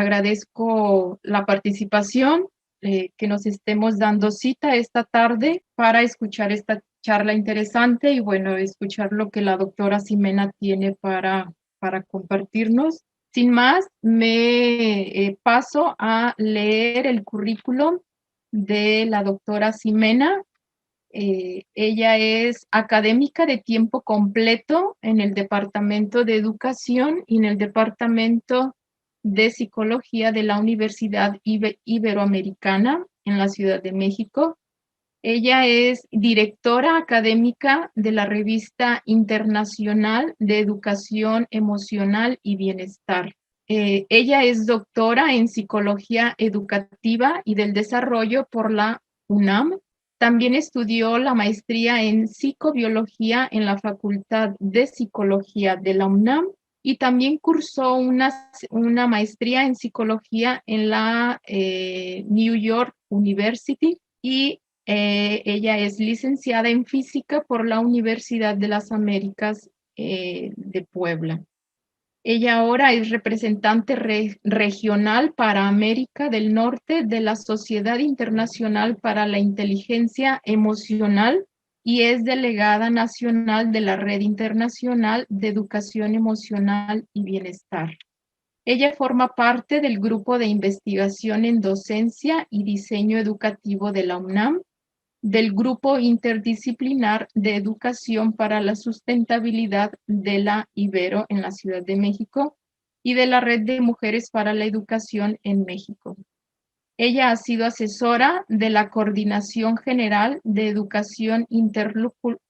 agradezco la participación, que nos estemos dando cita esta tarde para escuchar esta charla interesante y bueno, escuchar lo que la doctora Ximena tiene para compartirnos. Sin más, me paso a leer el currículum de la doctora Ximena. Ella es académica de tiempo completo en el Departamento de Educación y en el Departamento de Psicología de la Universidad Iberoamericana en la Ciudad de México. Ella es directora académica de la Revista Internacional de Educación Emocional y Bienestar. Ella es doctora en Psicología Educativa y del Desarrollo por la UNAM. También estudió la maestría en psicobiología en la Facultad de Psicología de la UNAM y también cursó una maestría en psicología en la New York University y ella es licenciada en física por la Universidad de las Américas de Puebla. Ella ahora es representante regional para América del Norte de la Sociedad Internacional para la Inteligencia Emocional y es delegada nacional de la Red Internacional de Educación Emocional y Bienestar. Ella forma parte del grupo de investigación en docencia y diseño educativo de la UNAM, del Grupo Interdisciplinar de Educación para la Sustentabilidad de la Ibero en la Ciudad de México y de la Red de Mujeres para la Educación en México. Ella ha sido asesora de la Coordinación General de Educación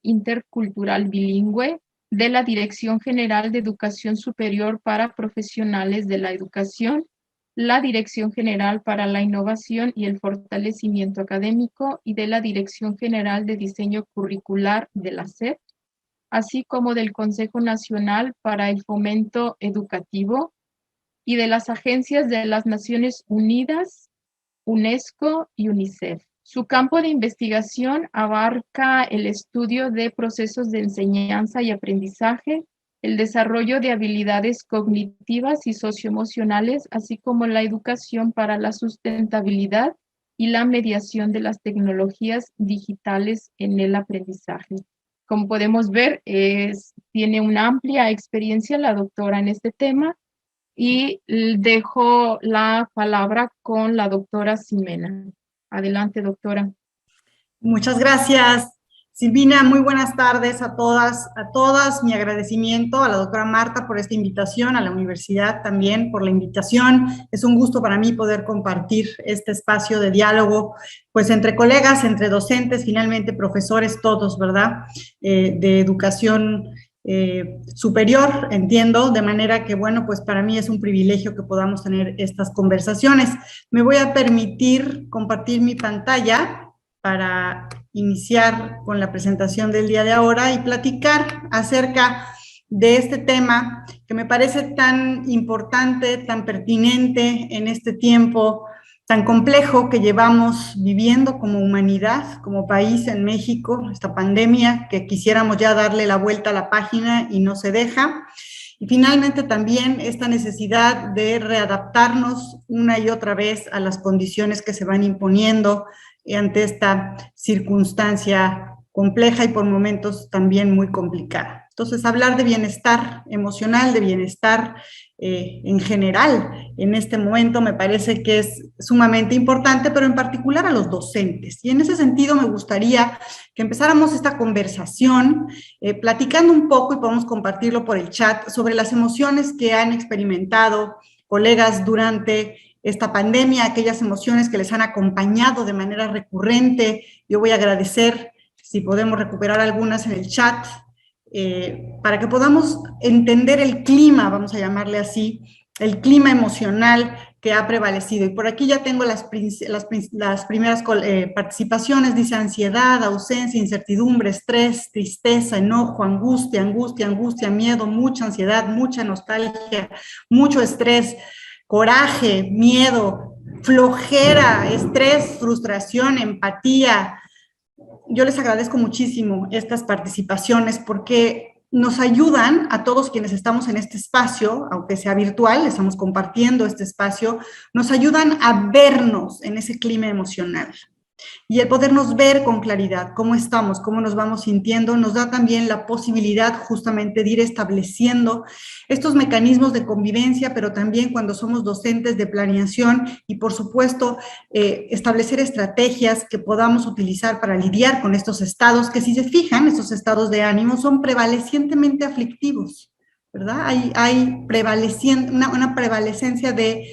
Intercultural Bilingüe de la Dirección General de Educación Superior para Profesionales de la Educación, la Dirección General para la Innovación y el Fortalecimiento Académico y de la Dirección General de Diseño Curricular de la SEP, así como del Consejo Nacional para el Fomento Educativo y de las agencias de las Naciones Unidas, UNESCO y UNICEF. Su campo de investigación abarca el estudio de procesos de enseñanza y aprendizaje, el desarrollo de habilidades cognitivas y socioemocionales, así como la educación para la sustentabilidad y la mediación de las tecnologías digitales en el aprendizaje. Como podemos ver, tiene una amplia experiencia la doctora en este tema y dejo la palabra con la doctora Ximena. Adelante, doctora. Muchas gracias, Silvina. Muy buenas tardes a todas. Mi agradecimiento a la doctora Marta por esta invitación, a la universidad también por la invitación. Es un gusto para mí poder compartir este espacio de diálogo, pues entre colegas, entre docentes, finalmente profesores todos, ¿verdad? De educación superior, entiendo, de manera que, bueno, pues para mí es un privilegio que podamos tener estas conversaciones. Me voy a permitir compartir mi pantalla para iniciar con la presentación del día de ahora y platicar acerca de este tema que me parece tan importante, tan pertinente en este tiempo tan complejo que llevamos viviendo como humanidad, como país en México, esta pandemia que quisiéramos ya darle la vuelta a la página y no se deja. Y finalmente también esta necesidad de readaptarnos una y otra vez a las condiciones que se van imponiendo ante esta circunstancia compleja y por momentos también muy complicada. Entonces, hablar de bienestar emocional, de bienestar en general, en este momento me parece que es sumamente importante, pero en particular a los docentes. Y en ese sentido me gustaría que empezáramos esta conversación platicando un poco, y podemos compartirlo por el chat, sobre las emociones que han experimentado colegas durante esta pandemia, aquellas emociones que les han acompañado de manera recurrente. Yo voy a agradecer si podemos recuperar algunas en el chat, para que podamos entender el clima, vamos a llamarle así, el clima emocional que ha prevalecido. Y por aquí ya tengo las primeras participaciones, dice ansiedad, ausencia, incertidumbre, estrés, tristeza, enojo, angustia, miedo, mucha ansiedad, mucha nostalgia, mucho estrés, coraje, miedo, flojera, estrés, frustración, empatía. Yo les agradezco muchísimo estas participaciones porque nos ayudan a todos quienes estamos en este espacio, aunque sea virtual, estamos compartiendo este espacio, nos ayudan a vernos en ese clima emocional. Y el podernos ver con claridad cómo estamos, cómo nos vamos sintiendo, nos da también la posibilidad justamente de ir estableciendo estos mecanismos de convivencia, pero también cuando somos docentes de planeación y por supuesto establecer estrategias que podamos utilizar para lidiar con estos estados, que si se fijan, estos estados de ánimo son prevalecientemente aflictivos, ¿verdad? Hay una prevalecencia de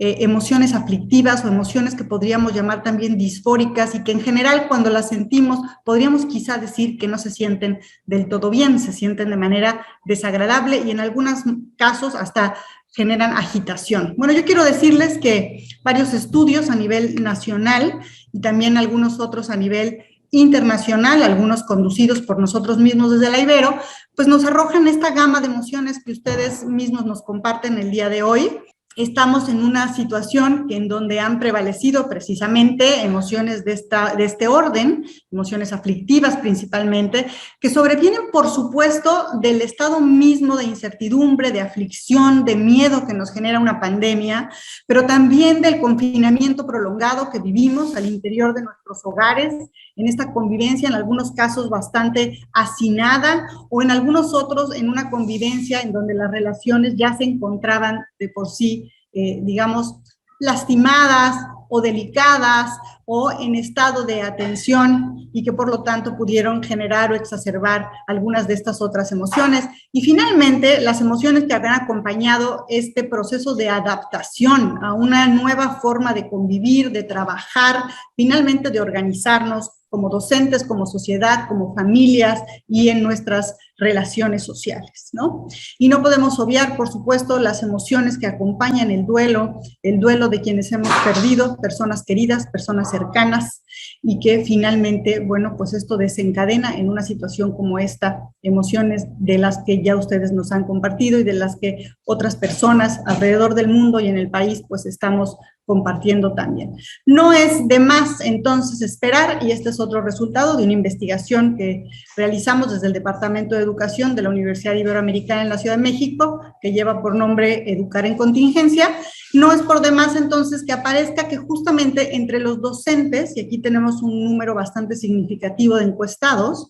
emociones aflictivas o emociones que podríamos llamar también disfóricas y que en general cuando las sentimos podríamos quizá decir que no se sienten del todo bien, se sienten de manera desagradable y en algunos casos hasta generan agitación. Bueno, yo quiero decirles que varios estudios a nivel nacional y también algunos otros a nivel internacional, algunos conducidos por nosotros mismos desde la Ibero, pues nos arrojan esta gama de emociones que ustedes mismos nos comparten el día de hoy. Estamos en una situación en donde han prevalecido precisamente emociones de este orden, emociones aflictivas principalmente, que sobrevienen, por supuesto, del estado mismo de incertidumbre, de aflicción, de miedo que nos genera una pandemia, pero también del confinamiento prolongado que vivimos al interior de nuestros hogares, en esta convivencia, en algunos casos bastante hacinada, o en algunos otros en una convivencia en donde las relaciones ya se encontraban de por sí, digamos, lastimadas o delicadas o en estado de atención y que por lo tanto pudieron generar o exacerbar algunas de estas otras emociones. Y finalmente, las emociones que habían acompañado este proceso de adaptación a una nueva forma de convivir, de trabajar, finalmente de organizarnos como docentes, como sociedad, como familias y en nuestras relaciones sociales, ¿no? Y no podemos obviar, por supuesto, las emociones que acompañan el duelo de quienes hemos perdido, personas queridas, personas cercanas, y que finalmente, bueno, pues esto desencadena en una situación como esta, emociones de las que ya ustedes nos han compartido y de las que otras personas alrededor del mundo y en el país, pues estamos compartiendo también. No es de más entonces esperar, y este es otro resultado de una investigación que realizamos desde el Departamento de Educación de la Universidad Iberoamericana en la Ciudad de México, que lleva por nombre Educar en Contingencia. No es por demás entonces que aparezca que justamente entre los docentes, y aquí tenemos un número bastante significativo de encuestados,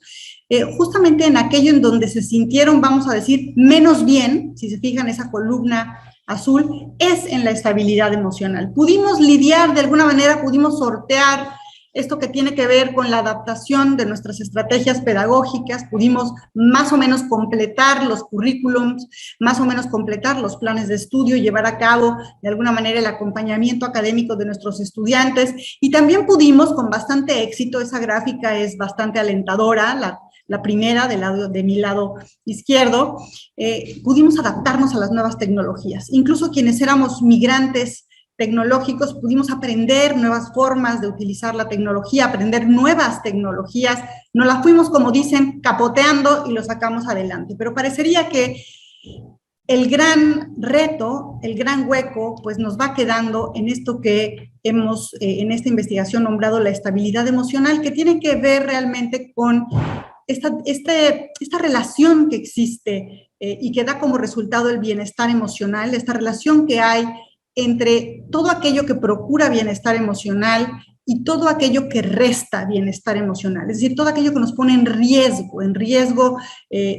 justamente en aquello en donde se sintieron, vamos a decir, menos bien, si se fijan esa columna azul, es en la estabilidad emocional. Pudimos lidiar de alguna manera, pudimos sortear esto que tiene que ver con la adaptación de nuestras estrategias pedagógicas, pudimos más o menos completar los currículums, más o menos completar los planes de estudio, llevar a cabo de alguna manera el acompañamiento académico de nuestros estudiantes y también pudimos con bastante éxito, esa gráfica es bastante alentadora, la primera de mi lado izquierdo, pudimos adaptarnos a las nuevas tecnologías. Incluso quienes éramos migrantes tecnológicos pudimos aprender nuevas formas de utilizar la tecnología, aprender nuevas tecnologías, nos las fuimos, como dicen, capoteando y lo sacamos adelante. Pero parecería que el gran reto, el gran hueco, pues nos va quedando en esto que hemos, en esta investigación nombrado la estabilidad emocional, que tiene que ver realmente con esta relación que existe y que da como resultado el bienestar emocional, esta relación que hay entre todo aquello que procura bienestar emocional y todo aquello que resta bienestar emocional, es decir, todo aquello que nos pone en riesgo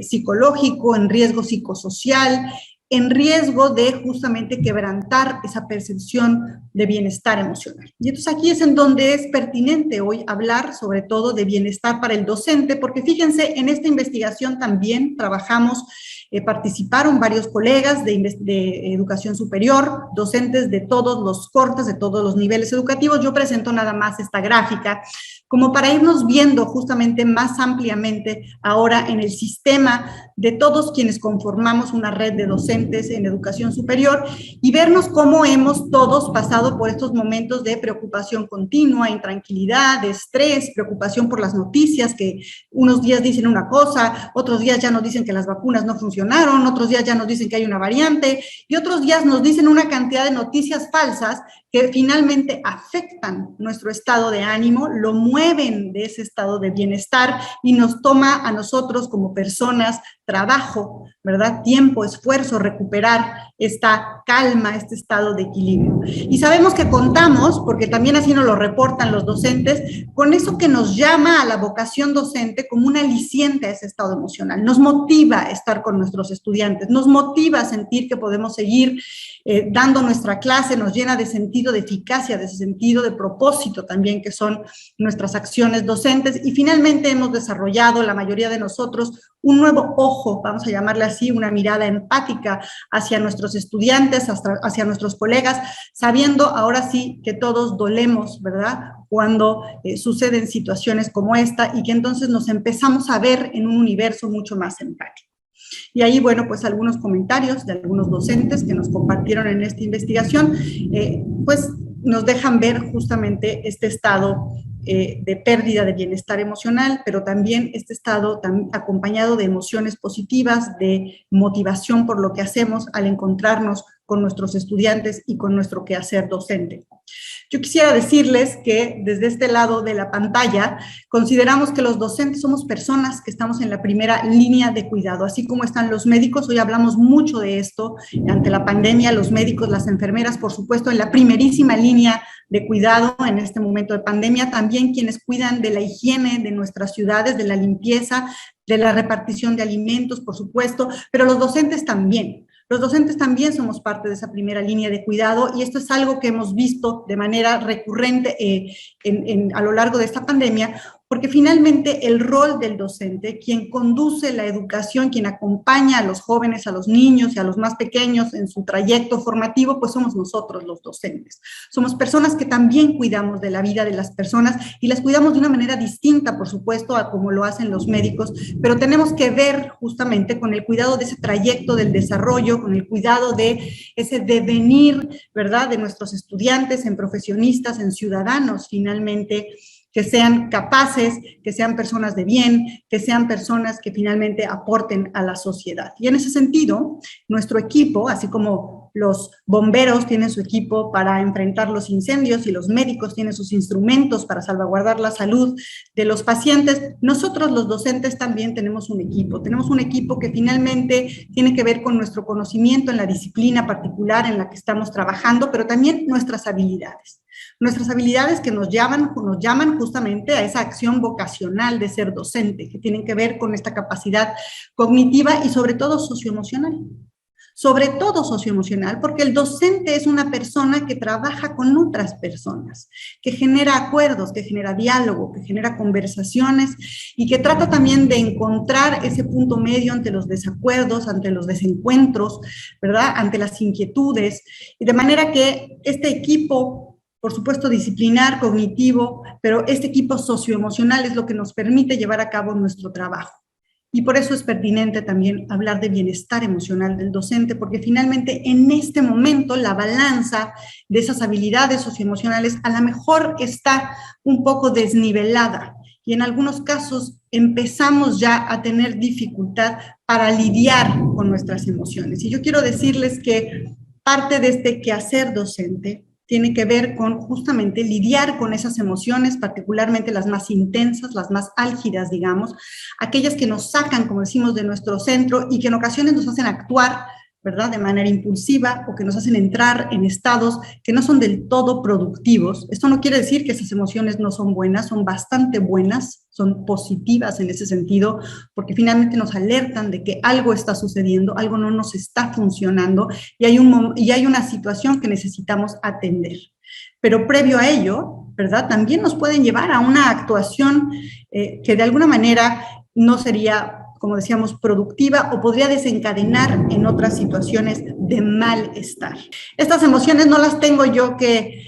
psicológico, en riesgo psicosocial, en riesgo de justamente quebrantar esa percepción de bienestar emocional. Y entonces aquí es en donde es pertinente hoy hablar sobre todo de bienestar para el docente, porque fíjense, en esta investigación también trabajamos, participaron varios colegas de educación superior, docentes de todos los cortes, de todos los niveles educativos. Yo presento nada más esta gráfica como para irnos viendo justamente más ampliamente ahora en el sistema de todos quienes conformamos una red de docentes en educación superior y vernos cómo hemos todos pasado por estos momentos de preocupación continua, intranquilidad, de estrés, preocupación por las noticias, que unos días dicen una cosa, otros días ya nos dicen que las vacunas no funcionaron, otros días ya nos dicen que hay una variante y otros días nos dicen una cantidad de noticias falsas que finalmente afectan nuestro estado de ánimo, lo mueven de ese estado de bienestar y nos toma a nosotros como personas trabajo, ¿verdad? Tiempo, esfuerzo, recuperar esta calma, este estado de equilibrio. Y sabemos que contamos, porque también así nos lo reportan los docentes, con eso que nos llama a la vocación docente como un aliciente a ese estado emocional. Nos motiva a estar con nuestros estudiantes, nos motiva a sentir que podemos seguir dando nuestra clase, nos llena de sentido de eficacia, de sentido de propósito también, que son nuestras acciones docentes. Y finalmente hemos desarrollado, la mayoría de nosotros, un nuevo ojo, vamos a llamarle así, una mirada empática hacia nuestros estudiantes, hacia nuestros colegas, sabiendo ahora sí que todos dolemos, ¿verdad?, cuando suceden situaciones como esta, y que entonces nos empezamos a ver en un universo mucho más empático. Y ahí, bueno, pues algunos comentarios de algunos docentes que nos compartieron en esta investigación, pues nos dejan ver justamente este estado de pérdida de bienestar emocional, pero también este estado acompañado de emociones positivas, de motivación por lo que hacemos al encontrarnos con nuestros estudiantes y con nuestro quehacer docente. Yo quisiera decirles que desde este lado de la pantalla consideramos que los docentes somos personas que estamos en la primera línea de cuidado, así como están los médicos. Hoy hablamos mucho de esto ante la pandemia, los médicos, las enfermeras, por supuesto, en la primerísima línea de cuidado en este momento de pandemia, también quienes cuidan de la higiene de nuestras ciudades, de la limpieza, de la repartición de alimentos, por supuesto, pero los docentes también. Los docentes también somos parte de esa primera línea de cuidado, y esto es algo que hemos visto de manera recurrente a lo largo de esta pandemia, porque finalmente el rol del docente, quien conduce la educación, quien acompaña a los jóvenes, a los niños y a los más pequeños en su trayecto formativo, pues somos nosotros los docentes. Somos personas que también cuidamos de la vida de las personas, y las cuidamos de una manera distinta, por supuesto, a como lo hacen los médicos, pero tenemos que ver justamente con el cuidado de ese trayecto del desarrollo, con el cuidado de ese devenir, ¿verdad?, de nuestros estudiantes en profesionistas, en ciudadanos, finalmente, que sean capaces, que sean personas de bien, que sean personas que finalmente aporten a la sociedad. Y en ese sentido, nuestro equipo, así como los bomberos tienen su equipo para enfrentar los incendios y los médicos tienen sus instrumentos para salvaguardar la salud de los pacientes, nosotros los docentes también tenemos un equipo que finalmente tiene que ver con nuestro conocimiento en la disciplina particular en la que estamos trabajando, pero también nuestras habilidades. Nuestras habilidades que nos llaman justamente a esa acción vocacional de ser docente, que tienen que ver con esta capacidad cognitiva y sobre todo socioemocional. Sobre todo socioemocional, porque el docente es una persona que trabaja con otras personas, que genera acuerdos, que genera diálogo, que genera conversaciones y que trata también de encontrar ese punto medio ante los desacuerdos, ante los desencuentros, ¿verdad?, ante las inquietudes, y de manera que este equipo, por supuesto, disciplinar, cognitivo, pero este equipo socioemocional es lo que nos permite llevar a cabo nuestro trabajo. Y por eso es pertinente también hablar de bienestar emocional del docente, porque finalmente en este momento la balanza de esas habilidades socioemocionales a lo mejor está un poco desnivelada, y en algunos casos empezamos ya a tener dificultad para lidiar con nuestras emociones. Y yo quiero decirles que parte de este quehacer docente tiene que ver con justamente lidiar con esas emociones, particularmente las más intensas, las más álgidas, digamos, aquellas que nos sacan, como decimos, de nuestro centro y que en ocasiones nos hacen actuar, ¿verdad?, de manera impulsiva, o que nos hacen entrar en estados que no son del todo productivos. Esto no quiere decir que esas emociones no son buenas, son bastante buenas, son positivas en ese sentido, porque finalmente nos alertan de que algo está sucediendo, algo no nos está funcionando, y hay una situación que necesitamos atender. Pero previo a ello, ¿verdad?, también nos pueden llevar a una actuación que de alguna manera no sería, como decíamos, productiva, o podría desencadenar en otras situaciones de malestar. Estas emociones no las tengo yo que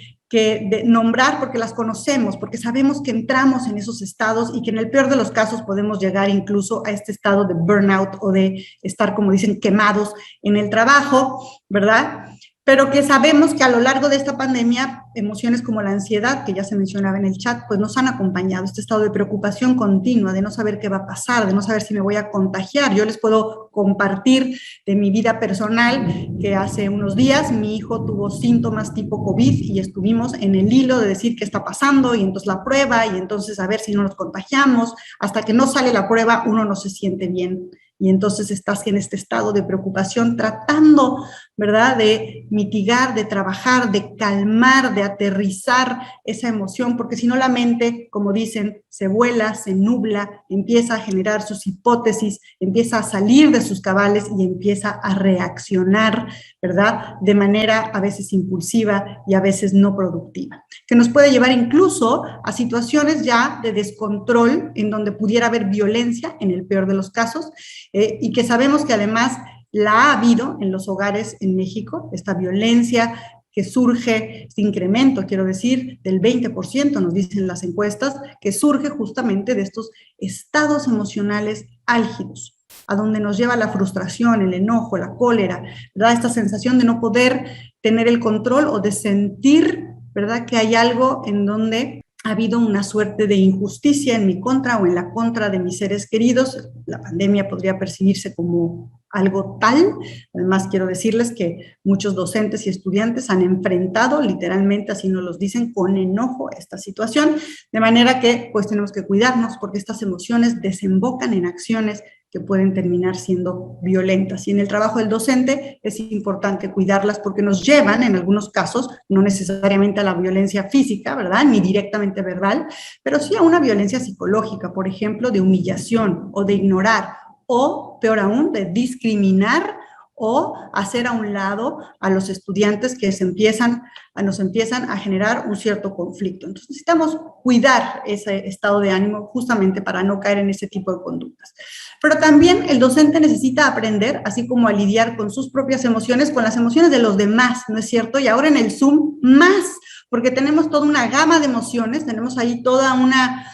nombrar, porque las conocemos, porque sabemos que entramos en esos estados y que en el peor de los casos podemos llegar incluso a este estado de burnout o de estar, como dicen, quemados en el trabajo, ¿verdad? Pero que sabemos que a lo largo de esta pandemia, emociones como la ansiedad, que ya se mencionaba en el chat, pues nos han acompañado, este estado de preocupación continua, de no saber qué va a pasar, de no saber si me voy a contagiar. Yo les puedo compartir de mi vida personal que hace unos días mi hijo tuvo síntomas tipo COVID y estuvimos en el hilo de decir qué está pasando, y entonces la prueba, y entonces a ver si no nos contagiamos. Hasta que no sale la prueba, uno no se siente bien. y entonces estás en este estado de preocupación tratando, ¿verdad?, de mitigar, de trabajar, de calmar, de aterrizar esa emoción, porque si no la mente, como dicen, se vuela, se nubla, empieza a generar sus hipótesis, empieza a salir de sus cabales y empieza a reaccionar, ¿verdad?, de manera a veces impulsiva y a veces no productiva, que nos puede llevar incluso a situaciones ya de descontrol en donde pudiera haber violencia en el peor de los casos, y que sabemos que además la ha habido en los hogares en México, esta violencia que surge, este incremento, quiero decir, del 20%, nos dicen las encuestas, que surge justamente de estos estados emocionales álgidos, a donde nos lleva la frustración, el enojo, la cólera, ¿verdad? Esta sensación de no poder tener el control o de sentir, ¿verdad?, que hay algo en donde ha habido una suerte de injusticia en mi contra o en la contra de mis seres queridos. La pandemia podría percibirse como algo tal. Además, quiero decirles que muchos docentes y estudiantes han enfrentado, literalmente, así nos lo dicen, con enojo esta situación, de manera que pues tenemos que cuidarnos porque estas emociones desembocan en acciones que pueden terminar siendo violentas. Y en el trabajo del docente es importante cuidarlas porque nos llevan, en algunos casos, no necesariamente a la violencia física, ¿verdad?, ni directamente verbal, pero sí a una violencia psicológica, por ejemplo, de humillación o de ignorar, o peor aún, de discriminar o hacer a un lado a los estudiantes que nos empiezan a generar un cierto conflicto. Entonces necesitamos cuidar ese estado de ánimo justamente para no caer en ese tipo de conductas. Pero también el docente necesita aprender, así como a lidiar con sus propias emociones, con las emociones de los demás, ¿no es cierto? Y ahora en el Zoom más, porque tenemos toda una gama de emociones, tenemos ahí toda una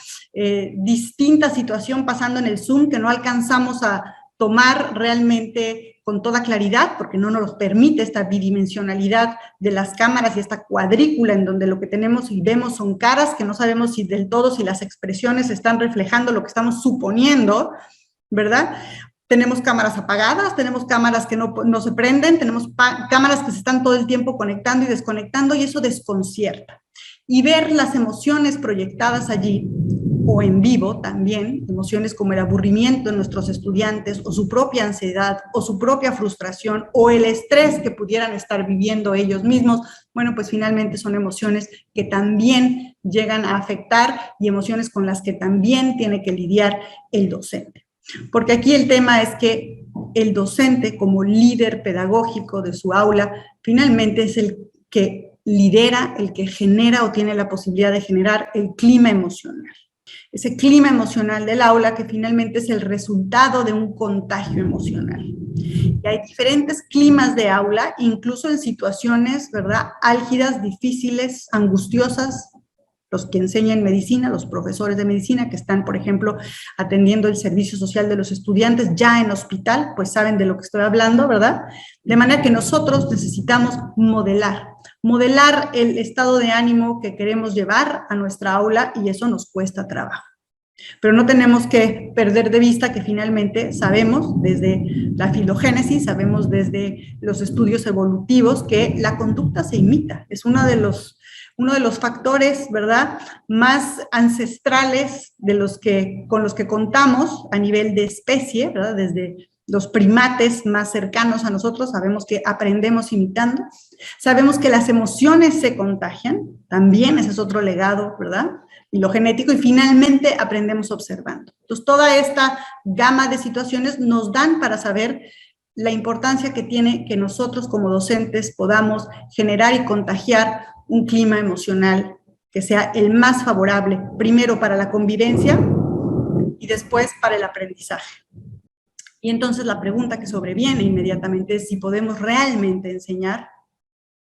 distinta situación pasando en el Zoom que no alcanzamos a tomar realmente con toda claridad, porque no nos permite esta bidimensionalidad de las cámaras y esta cuadrícula en donde lo que tenemos y vemos son caras que no sabemos si del todo, si las expresiones están reflejando lo que estamos suponiendo, ¿verdad? Tenemos cámaras apagadas, tenemos cámaras que no se prenden, tenemos cámaras que se están todo el tiempo conectando y desconectando, y eso desconcierta. Y ver las emociones proyectadas allí, o en vivo también, emociones como el aburrimiento en nuestros estudiantes, o su propia ansiedad, o su propia frustración, o el estrés que pudieran estar viviendo ellos mismos, bueno, pues finalmente son emociones que también llegan a afectar y emociones con las que también tiene que lidiar el docente. Porque aquí el tema es que el docente, como líder pedagógico de su aula, finalmente es el que lidera, el que genera o tiene la posibilidad de generar el clima emocional. Ese clima emocional del aula que finalmente es el resultado de un contagio emocional. Y hay diferentes climas de aula, incluso en situaciones, ¿verdad?, álgidas, difíciles, angustiosas. Los que enseñan medicina, los profesores de medicina que están, por ejemplo, atendiendo el servicio social de los estudiantes ya en hospital, pues saben de lo que estoy hablando, ¿verdad? De manera que nosotros necesitamos modelar el estado de ánimo que queremos llevar a nuestra aula, y eso nos cuesta trabajo. Pero no tenemos que perder de vista que finalmente sabemos desde la filogénesis, sabemos desde los estudios evolutivos que la conducta se imita, es uno de los factores, ¿verdad?, más ancestrales con los que contamos a nivel de especie, ¿verdad?, desde los primates más cercanos a nosotros, sabemos que aprendemos imitando, sabemos que las emociones se contagian, también ese es otro legado, ¿verdad?, y lo genético, y finalmente aprendemos observando. Entonces, toda esta gama de situaciones nos dan para saber la importancia que tiene que nosotros como docentes podamos generar y contagiar un clima emocional que sea el más favorable, primero para la convivencia y después para el aprendizaje. Y entonces la pregunta que sobreviene inmediatamente es si podemos realmente enseñar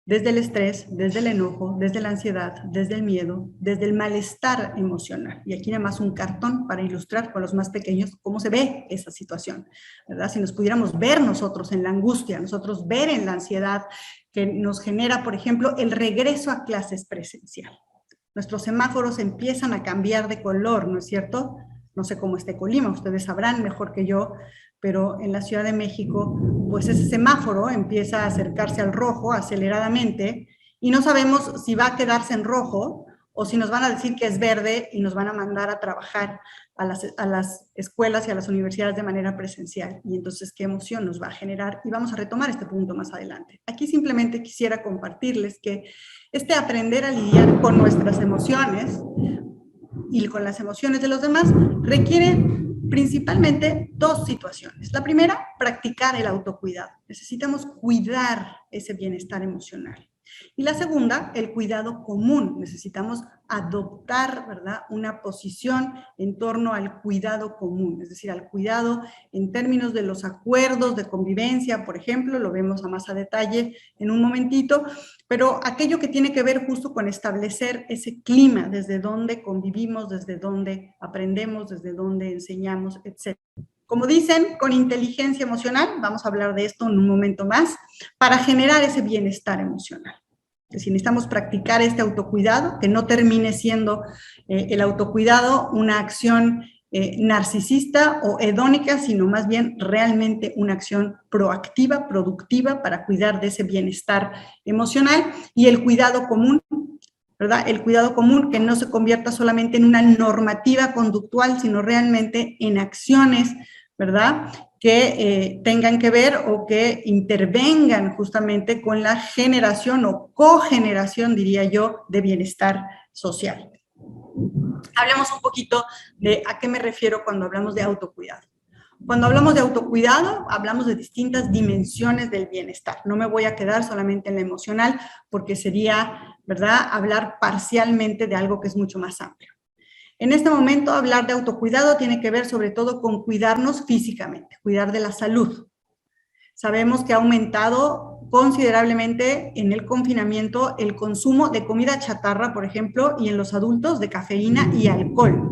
desde el estrés, desde el enojo, desde la ansiedad, desde el miedo, desde el malestar emocional. Y aquí nada más un cartón para ilustrar con los más pequeños cómo se ve esa situación, ¿verdad? Si nos pudiéramos ver nosotros en la angustia, nosotros ver en la ansiedad que nos genera, por ejemplo, el regreso a clases presencial. Nuestros semáforos empiezan a cambiar de color, ¿no es cierto? No sé cómo esté Colima, ustedes sabrán mejor que yo, pero en la Ciudad de México, pues ese semáforo empieza a acercarse al rojo aceleradamente y no sabemos si va a quedarse en rojo o si nos van a decir que es verde y nos van a mandar a trabajar a las escuelas y a las universidades de manera presencial. Y entonces, ¿qué emoción nos va a generar? Y vamos a retomar este punto más adelante. Aquí simplemente quisiera compartirles que este aprender a lidiar con nuestras emociones y con las emociones de los demás requiere principalmente dos situaciones. La primera, practicar el autocuidado. Necesitamos cuidar ese bienestar emocional. Y la segunda, el cuidado común. Necesitamos adoptar, ¿verdad?, una posición en torno al cuidado común, es decir, al cuidado en términos de los acuerdos de convivencia, por ejemplo, lo vemos a más a detalle en un momentito, pero aquello que tiene que ver justo con establecer ese clima, desde donde convivimos, desde donde aprendemos, desde donde enseñamos, etc. Como dicen, con inteligencia emocional, vamos a hablar de esto en un momento más, para generar ese bienestar emocional. Es decir, necesitamos practicar este autocuidado, que no termine siendo el autocuidado una acción narcisista o hedónica, sino más bien realmente una acción proactiva, productiva, para cuidar de ese bienestar emocional. Y el cuidado común, ¿verdad? El cuidado común, que no se convierta solamente en una normativa conductual, sino realmente en acciones, ¿verdad?, que tengan que ver o que intervengan justamente con la generación o cogeneración, diría yo, de bienestar social. Hablemos un poquito de a qué me refiero cuando hablamos de autocuidado. Cuando hablamos de autocuidado, hablamos de distintas dimensiones del bienestar. No me voy a quedar solamente en la emocional, porque sería, ¿verdad?, hablar parcialmente de algo que es mucho más amplio. En este momento, hablar de autocuidado tiene que ver sobre todo con cuidarnos físicamente, cuidar de la salud. Sabemos que ha aumentado considerablemente en el confinamiento el consumo de comida chatarra, por ejemplo, y en los adultos de cafeína y alcohol.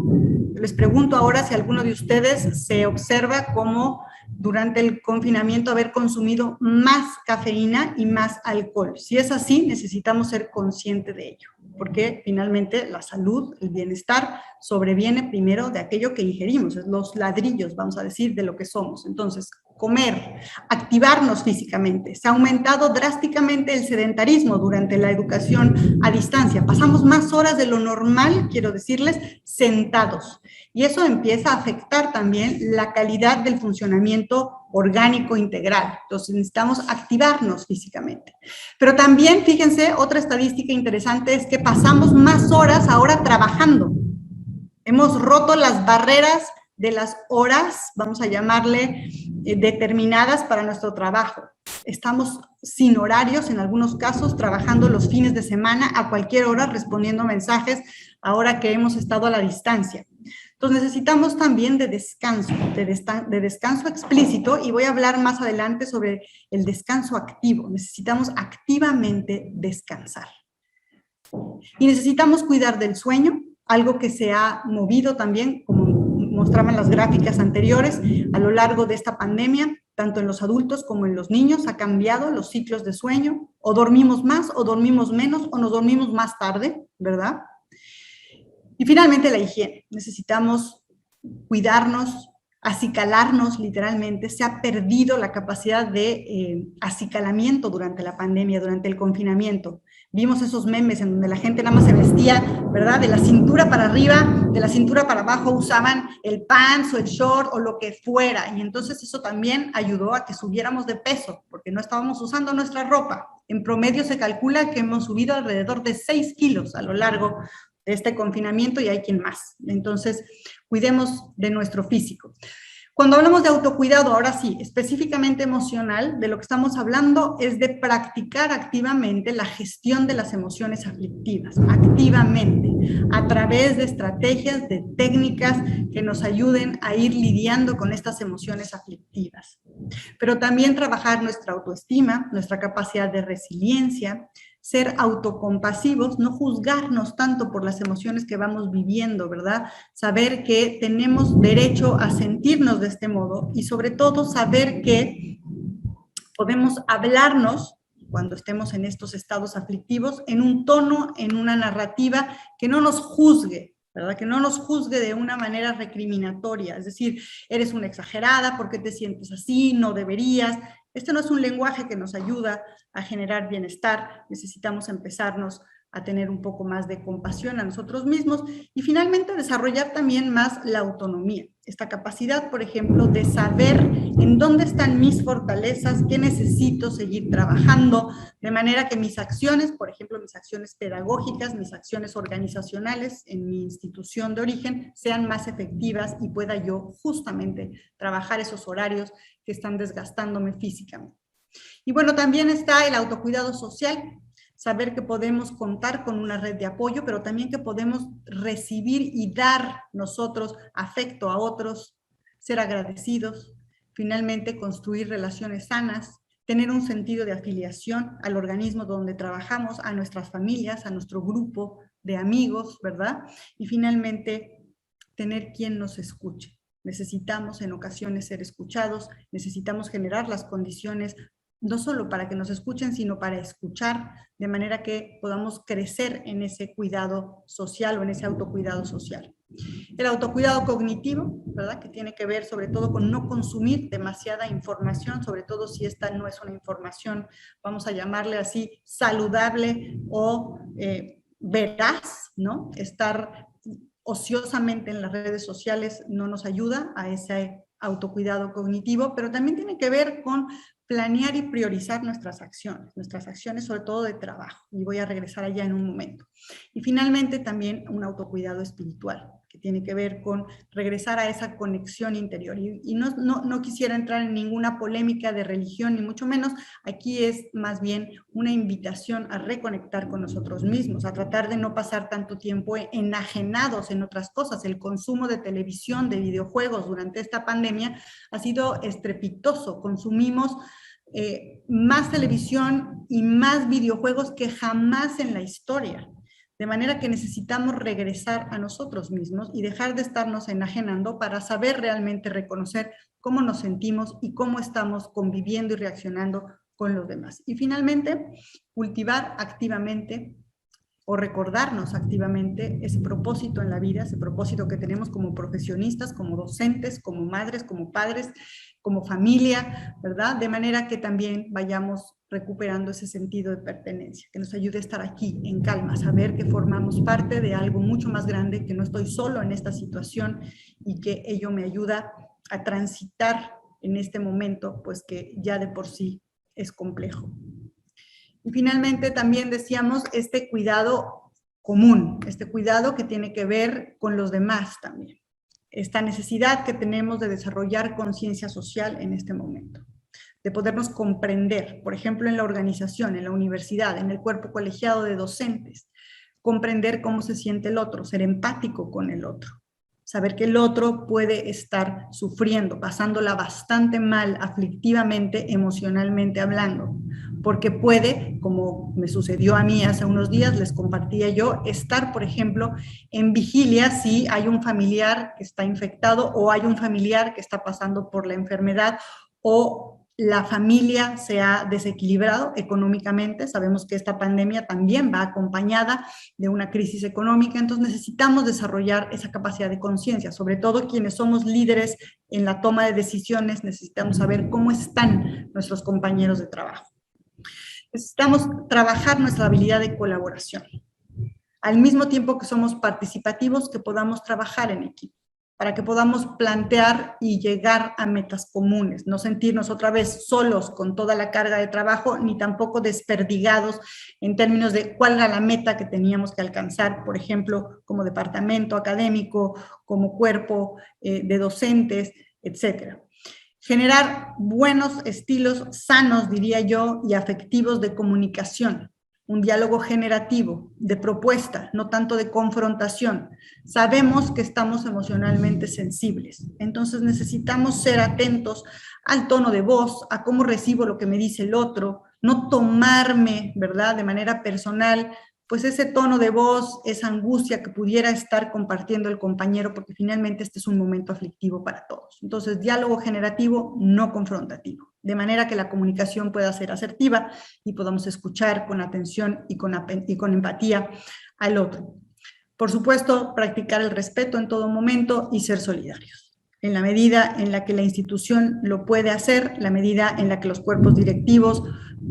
Les pregunto ahora si alguno de ustedes se observa cómo durante el confinamiento haber consumido más cafeína y más alcohol. Si es así, necesitamos ser conscientes de ello, porque finalmente la salud, el bienestar, sobreviene primero de aquello que ingerimos, es los ladrillos, vamos a decir, de lo que somos. Entonces, comer, activarnos físicamente. Se ha aumentado drásticamente el sedentarismo durante la educación a distancia. Pasamos más horas de lo normal, quiero decirles, sentados. Y eso empieza a afectar también la calidad del funcionamiento orgánico integral. Entonces necesitamos activarnos físicamente. Pero también, fíjense, otra estadística interesante es que pasamos más horas ahora trabajando. Hemos roto las barreras de las horas, vamos a llamarle, determinadas para nuestro trabajo. Estamos sin horarios, en algunos casos, trabajando los fines de semana a cualquier hora, respondiendo mensajes, ahora que hemos estado a la distancia. Entonces necesitamos también de descanso explícito, y voy a hablar más adelante sobre el descanso activo. Necesitamos activamente descansar. Y necesitamos cuidar del sueño, algo que se ha movido también, como mostraban las gráficas anteriores, a lo largo de esta pandemia, tanto en los adultos como en los niños, ha cambiado los ciclos de sueño, o dormimos más, o dormimos menos, o nos dormimos más tarde, ¿verdad? Y finalmente la higiene. Necesitamos cuidarnos, acicalarnos literalmente. Se ha perdido la capacidad de acicalamiento durante la pandemia, durante el confinamiento. Vimos esos memes en donde la gente nada más se vestía, ¿verdad?, de la cintura para arriba, de la cintura para abajo usaban el pants o el short o lo que fuera, y entonces eso también ayudó a que subiéramos de peso, porque no estábamos usando nuestra ropa. En promedio se calcula que hemos subido alrededor de 6 kilos a lo largo de este confinamiento, y hay quien más. Entonces, cuidemos de nuestro físico. Cuando hablamos de autocuidado, ahora sí, específicamente emocional, de lo que estamos hablando es de practicar activamente la gestión de las emociones aflictivas, activamente, a través de estrategias, de técnicas que nos ayuden a ir lidiando con estas emociones aflictivas. Pero también trabajar nuestra autoestima, nuestra capacidad de resiliencia, ser autocompasivos, no juzgarnos tanto por las emociones que vamos viviendo, ¿verdad? Saber que tenemos derecho a sentirnos de este modo, y sobre todo saber que podemos hablarnos cuando estemos en estos estados aflictivos en un tono, en una narrativa que no nos juzgue, ¿verdad? Que no nos juzgue de una manera recriminatoria, es decir, eres una exagerada, ¿por qué te sientes así? No deberías. Este no es un lenguaje que nos ayuda a generar bienestar. Necesitamos empezarnos a tener un poco más de compasión a nosotros mismos y finalmente desarrollar también más la autonomía. Esta capacidad, por ejemplo, de saber en dónde están mis fortalezas, qué necesito seguir trabajando, de manera que mis acciones, por ejemplo, mis acciones pedagógicas, mis acciones organizacionales en mi institución de origen, sean más efectivas y pueda yo justamente trabajar esos horarios que están desgastándome físicamente. Y bueno, también está el autocuidado social, saber que podemos contar con una red de apoyo, pero también que podemos recibir y dar nosotros afecto a otros, ser agradecidos, finalmente construir relaciones sanas, tener un sentido de afiliación al organismo donde trabajamos, a nuestras familias, a nuestro grupo de amigos, ¿verdad? Y finalmente tener quien nos escuche. Necesitamos en ocasiones ser escuchados, necesitamos generar las condiciones no solo para que nos escuchen, sino para escuchar, de manera que podamos crecer en ese cuidado social o en ese autocuidado social. El autocuidado cognitivo, ¿verdad? Que tiene que ver sobre todo con no consumir demasiada información, sobre todo si esta no es una información, vamos a llamarle así, saludable o veraz, ¿no? Estar ociosamente en las redes sociales no nos ayuda a ese autocuidado cognitivo, pero también tiene que ver con planear y priorizar nuestras acciones sobre todo de trabajo, y voy a regresar allá en un momento. Y finalmente también un autocuidado espiritual, que tiene que ver con regresar a esa conexión interior, y no quisiera entrar en ninguna polémica de religión, ni mucho menos, aquí es más bien una invitación a reconectar con nosotros mismos, a tratar de no pasar tanto tiempo enajenados en otras cosas. El consumo de televisión, de videojuegos durante esta pandemia ha sido estrepitoso, consumimos más televisión y más videojuegos que jamás en la historia. De manera que necesitamos regresar a nosotros mismos y dejar de estarnos enajenando para saber realmente reconocer cómo nos sentimos y cómo estamos conviviendo y reaccionando con los demás. Y finalmente, cultivar activamente o recordarnos activamente ese propósito en la vida, ese propósito que tenemos como profesionistas, como docentes, como madres, como padres, como familia, ¿verdad? De manera que también vayamos recuperando ese sentido de pertenencia, que nos ayude a estar aquí en calma, saber que formamos parte de algo mucho más grande, que no estoy solo en esta situación y que ello me ayuda a transitar en este momento, pues que ya de por sí es complejo. Y finalmente también decíamos este cuidado común, este cuidado que tiene que ver con los demás también. Esta necesidad que tenemos de desarrollar conciencia social en este momento, de podernos comprender, por ejemplo, en la organización, en la universidad, en el cuerpo colegiado de docentes, comprender cómo se siente el otro, ser empático con el otro, saber que el otro puede estar sufriendo, pasándola bastante mal, aflictivamente, emocionalmente hablando, porque puede, como me sucedió a mí hace unos días, les compartía yo, estar, por ejemplo, en vigilia si hay un familiar que está infectado o hay un familiar que está pasando por la enfermedad o la familia se ha desequilibrado económicamente. Sabemos que esta pandemia también va acompañada de una crisis económica, entonces necesitamos desarrollar esa capacidad de conciencia, sobre todo quienes somos líderes en la toma de decisiones, necesitamos saber cómo están nuestros compañeros de trabajo. Necesitamos trabajar nuestra habilidad de colaboración, al mismo tiempo que somos participativos, que podamos trabajar en equipo, para que podamos plantear y llegar a metas comunes, no sentirnos otra vez solos con toda la carga de trabajo, ni tampoco desperdigados en términos de cuál era la meta que teníamos que alcanzar, por ejemplo, como departamento académico, como cuerpo de docentes, etcétera. Generar buenos estilos sanos, diría yo, y afectivos de comunicación, un diálogo generativo, de propuesta, no tanto de confrontación. Sabemos que estamos emocionalmente sensibles, entonces necesitamos ser atentos al tono de voz, a cómo recibo lo que me dice el otro, no tomarme, ¿verdad?, de manera personal, pues ese tono de voz, esa angustia que pudiera estar compartiendo el compañero, porque finalmente este es un momento aflictivo para todos. Entonces, diálogo generativo, no confrontativo, de manera que la comunicación pueda ser asertiva y podamos escuchar con atención y con empatía al otro. Por supuesto, practicar el respeto en todo momento y ser solidarios. En la medida en la que la institución lo puede hacer, la medida en la que los cuerpos directivos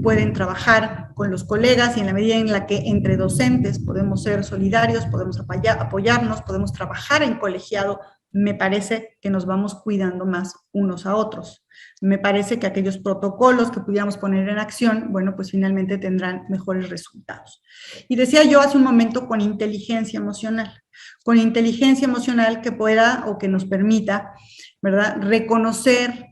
pueden trabajar con los colegas y en la medida en la que entre docentes podemos ser solidarios, podemos apoyarnos, podemos trabajar en colegiado, me parece que nos vamos cuidando más unos a otros. Me parece que aquellos protocolos que pudiéramos poner en acción, bueno, pues finalmente tendrán mejores resultados. Y decía yo hace un momento con inteligencia emocional que pueda o que nos permita, ¿verdad?, reconocer,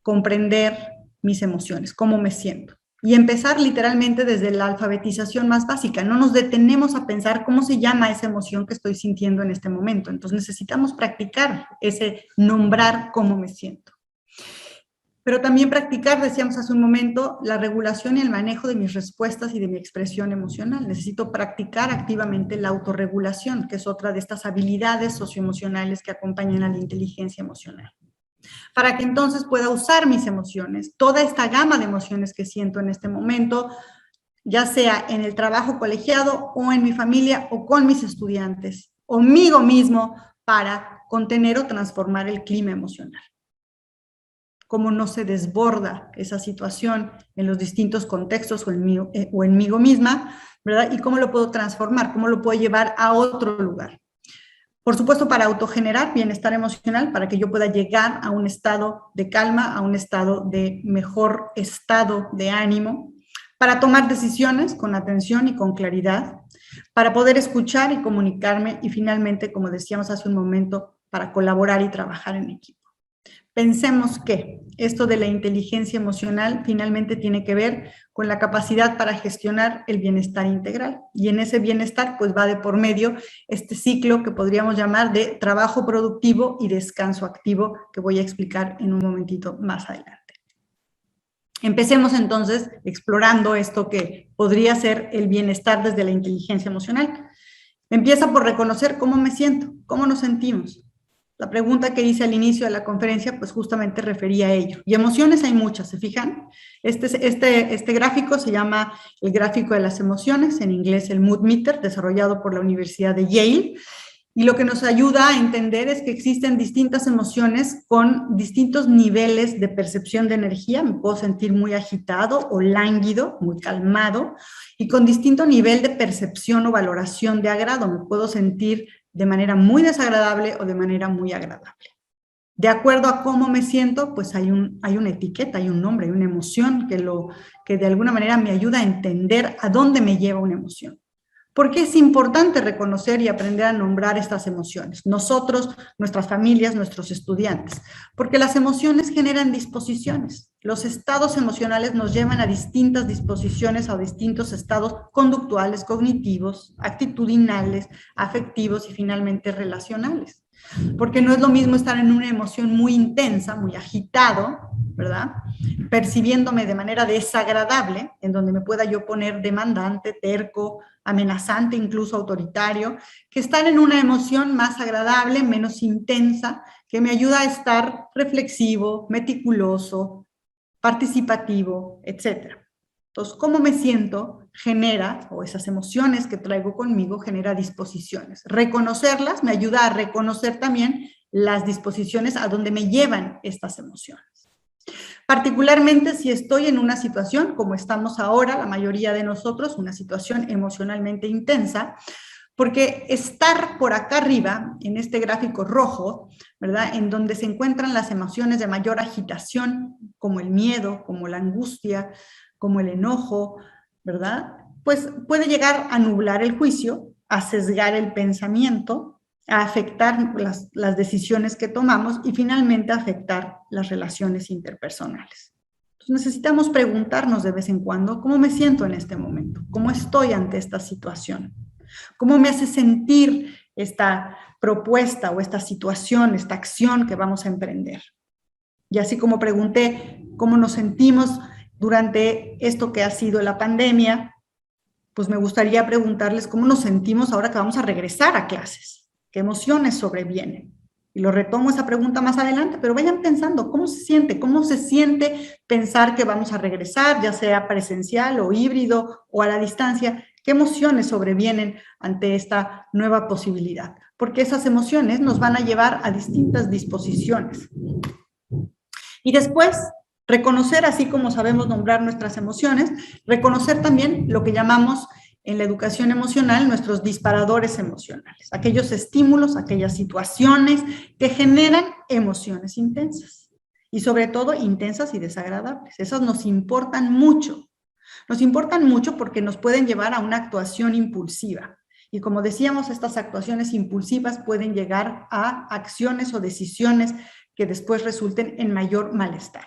comprender mis emociones, cómo me siento. Y empezar literalmente desde la alfabetización más básica. No nos detenemos a pensar cómo se llama esa emoción que estoy sintiendo en este momento. Entonces necesitamos practicar ese nombrar cómo me siento. Pero también practicar, decíamos hace un momento, la regulación y el manejo de mis respuestas y de mi expresión emocional. Necesito practicar activamente la autorregulación, que es otra de estas habilidades socioemocionales que acompañan a la inteligencia emocional. Para que entonces pueda usar mis emociones, toda esta gama de emociones que siento en este momento, ya sea en el trabajo colegiado o en mi familia o con mis estudiantes, o conmigo mismo, para contener o transformar el clima emocional. Cómo no se desborda esa situación en los distintos contextos o en mí misma, ¿verdad? Y cómo lo puedo transformar, cómo lo puedo llevar a otro lugar. Por supuesto, para autogenerar bienestar emocional, para que yo pueda llegar a un estado de calma, a un estado de mejor estado de ánimo, para tomar decisiones con atención y con claridad, para poder escuchar y comunicarme y finalmente, como decíamos hace un momento, para colaborar y trabajar en equipo. Pensemos que esto de la inteligencia emocional finalmente tiene que ver con la capacidad para gestionar el bienestar integral. Y en ese bienestar pues va de por medio este ciclo que podríamos llamar de trabajo productivo y descanso activo, que voy a explicar en un momentito más adelante. Empecemos entonces explorando esto que podría ser el bienestar desde la inteligencia emocional. Empieza por reconocer cómo me siento, cómo nos sentimos. La pregunta que hice al inicio de la conferencia, pues justamente refería a ello. Y emociones hay muchas, ¿se fijan? Este gráfico se llama el gráfico de las emociones, en inglés el Mood Meter, desarrollado por la Universidad de Yale. Y lo que nos ayuda a entender es que existen distintas emociones con distintos niveles de percepción de energía. Me puedo sentir muy agitado o lánguido, muy calmado, y con distinto nivel de percepción o valoración de agrado. Me puedo sentir de manera muy desagradable o de manera muy agradable. De acuerdo a cómo me siento, pues hay una etiqueta, hay un nombre, hay una emoción que de alguna manera me ayuda a entender a dónde me lleva una emoción. ¿Por qué es importante reconocer y aprender a nombrar estas emociones? Nosotros, nuestras familias, nuestros estudiantes. Porque las emociones generan disposiciones. Los estados emocionales nos llevan a distintas disposiciones, a distintos estados conductuales, cognitivos, actitudinales, afectivos y finalmente relacionales. Porque no es lo mismo estar en una emoción muy intensa, muy agitado, ¿verdad?, percibiéndome de manera desagradable, en donde me pueda yo poner demandante, terco, amenazante, incluso autoritario, que estar en una emoción más agradable, menos intensa, que me ayuda a estar reflexivo, meticuloso, participativo, etc. Entonces, cómo me siento genera, o esas emociones que traigo conmigo, genera disposiciones. Reconocerlas me ayuda a reconocer también las disposiciones a donde me llevan estas emociones. Particularmente si estoy en una situación, como estamos ahora, la mayoría de nosotros, una situación emocionalmente intensa, porque estar por acá arriba, en este gráfico rojo, ¿verdad?, en donde se encuentran las emociones de mayor agitación, como el miedo, como la angustia, como el enojo, ¿verdad?, pues puede llegar a nublar el juicio, a sesgar el pensamiento, a afectar las decisiones que tomamos y finalmente a afectar las relaciones interpersonales. Entonces necesitamos preguntarnos de vez en cuando, ¿cómo me siento en este momento? ¿Cómo estoy ante esta situación? ¿Cómo me hace sentir esta propuesta o esta situación, esta acción que vamos a emprender? Y así como pregunté cómo nos sentimos durante esto que ha sido la pandemia, pues me gustaría preguntarles cómo nos sentimos ahora que vamos a regresar a clases. ¿Qué emociones sobrevienen? Y lo retomo esa pregunta más adelante, pero vayan pensando, ¿cómo se siente pensar que vamos a regresar, ya sea presencial o híbrido o a la distancia? ¿Qué emociones sobrevienen ante esta nueva posibilidad? Porque esas emociones nos van a llevar a distintas disposiciones. Y después Reconocer, así como sabemos nombrar nuestras emociones, reconocer también lo que llamamos en la educación emocional nuestros disparadores emocionales, aquellos estímulos, aquellas situaciones que generan emociones intensas y sobre todo intensas y desagradables. Esas nos importan mucho. Nos importan mucho porque nos pueden llevar a una actuación impulsiva. Y como decíamos, estas actuaciones impulsivas pueden llegar a acciones o decisiones que después resulten en mayor malestar.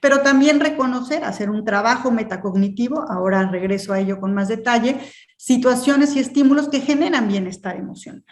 Pero también reconocer, hacer un trabajo metacognitivo, ahora regreso a ello con más detalle, situaciones y estímulos que generan bienestar emocional.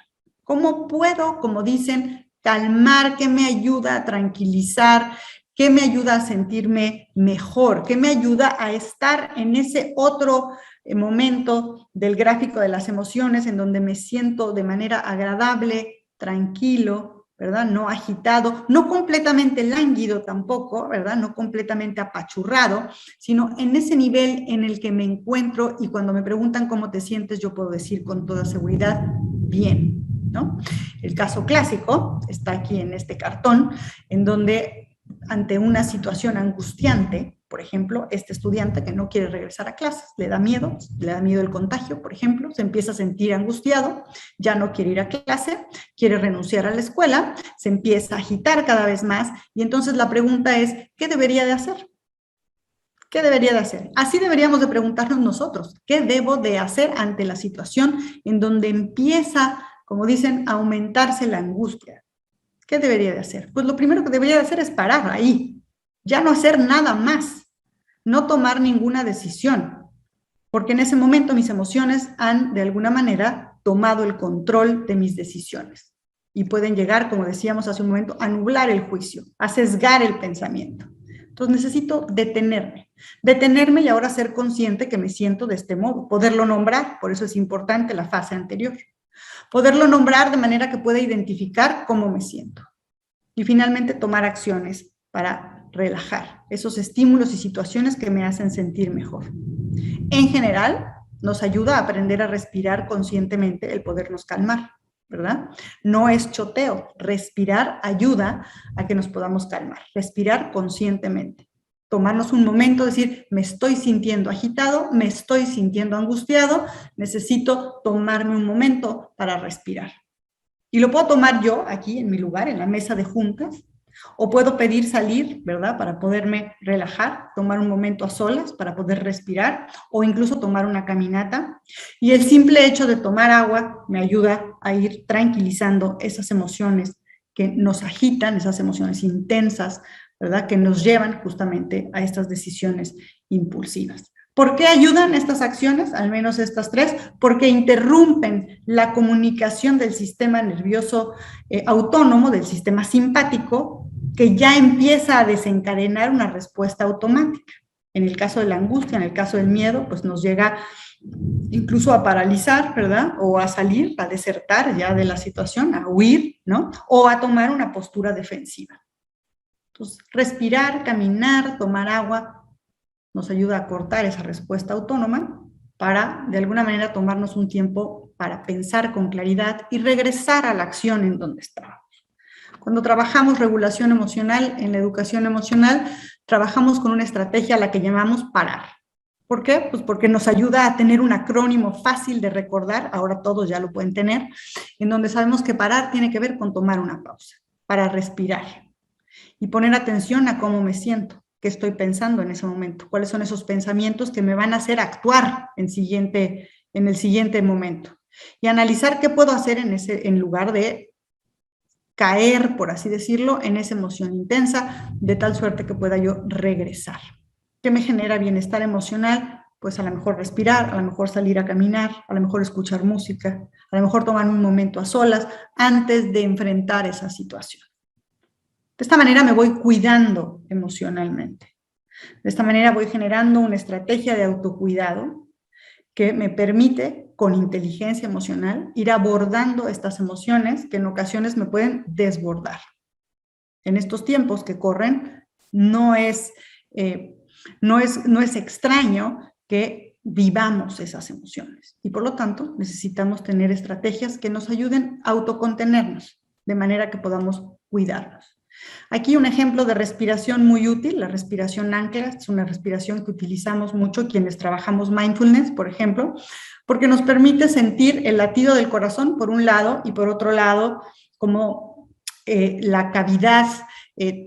¿Cómo puedo, como dicen, calmar? ¿Qué me ayuda a tranquilizar? ¿Qué me ayuda a sentirme mejor? ¿Qué me ayuda a estar en ese otro momento del gráfico de las emociones en donde me siento de manera agradable, tranquilo, ¿verdad? No agitado, no completamente lánguido tampoco, ¿verdad? No completamente apachurrado, sino en ese nivel en el que me encuentro y cuando me preguntan cómo te sientes, yo puedo decir con toda seguridad, bien, ¿no? El caso clásico está aquí en este cartón, en donde ante una situación angustiante, por ejemplo, este estudiante que no quiere regresar a clases, le da miedo el contagio, por ejemplo, se empieza a sentir angustiado, ya no quiere ir a clase, quiere renunciar a la escuela, se empieza a agitar cada vez más y entonces la pregunta es, ¿qué debería de hacer? ¿Qué debería de hacer? Así deberíamos de preguntarnos nosotros, ¿qué debo de hacer ante la situación en donde empieza, como dicen, a aumentarse la angustia? ¿Qué debería de hacer? Pues lo primero que debería de hacer es parar ahí, ya no hacer nada más, no tomar ninguna decisión, porque en ese momento mis emociones han de alguna manera tomado el control de mis decisiones y pueden llegar, como decíamos hace un momento, a nublar el juicio, a sesgar el pensamiento. Entonces necesito detenerme y ahora ser consciente que me siento de este modo, poderlo nombrar, por eso es importante la fase anterior. Poderlo nombrar de manera que pueda identificar cómo me siento. Y finalmente tomar acciones para relajar esos estímulos y situaciones que me hacen sentir mejor. En general, nos ayuda a aprender a respirar conscientemente el podernos calmar, ¿verdad? No es choteo, respirar ayuda a que nos podamos calmar, respirar conscientemente. Tomarnos un momento, decir, me estoy sintiendo agitado, me estoy sintiendo angustiado, necesito tomarme un momento para respirar. Y lo puedo tomar yo aquí en mi lugar, en la mesa de juntas, o puedo pedir salir, ¿verdad? Para poderme relajar, tomar un momento a solas para poder respirar, o incluso tomar una caminata. Y el simple hecho de tomar agua me ayuda a ir tranquilizando esas emociones que nos agitan, esas emociones intensas, ¿verdad? Que nos llevan justamente a estas decisiones impulsivas. ¿Por qué ayudan estas acciones? Al menos estas tres, porque interrumpen la comunicación del sistema nervioso autónomo, del sistema simpático, que ya empieza a desencadenar una respuesta automática. En el caso de la angustia, en el caso del miedo, pues nos llega incluso a paralizar, ¿verdad? O a salir, a desertar ya de la situación, a huir, ¿no? O a tomar una postura defensiva. Entonces, respirar, caminar, tomar agua, nos ayuda a cortar esa respuesta autónoma para, de alguna manera, tomarnos un tiempo para pensar con claridad y regresar a la acción en donde estábamos. Cuando trabajamos regulación emocional en la educación emocional, trabajamos con una estrategia a la que llamamos parar. ¿Por qué? Pues porque nos ayuda a tener un acrónimo fácil de recordar, ahora todos ya lo pueden tener, en donde sabemos que parar tiene que ver con tomar una pausa, para respirar y poner atención a cómo me siento, qué estoy pensando en ese momento, cuáles son esos pensamientos que me van a hacer actuar en el siguiente momento. Y analizar qué puedo hacer en lugar de caer, por así decirlo, en esa emoción intensa, de tal suerte que pueda yo regresar. ¿Qué me genera bienestar emocional? Pues a lo mejor respirar, a lo mejor salir a caminar, a lo mejor escuchar música, a lo mejor tomar un momento a solas antes de enfrentar esa situación. De esta manera me voy cuidando emocionalmente. De esta manera voy generando una estrategia de autocuidado que me permite, con inteligencia emocional, ir abordando estas emociones que en ocasiones me pueden desbordar. En estos tiempos que corren, no es extraño que vivamos esas emociones. Y por lo tanto, necesitamos tener estrategias que nos ayuden a autocontenernos, de manera que podamos cuidarnos. Aquí un ejemplo de respiración muy útil, la respiración ancla, es una respiración que utilizamos mucho quienes trabajamos mindfulness, por ejemplo, porque nos permite sentir el latido del corazón por un lado y por otro lado como la cavidad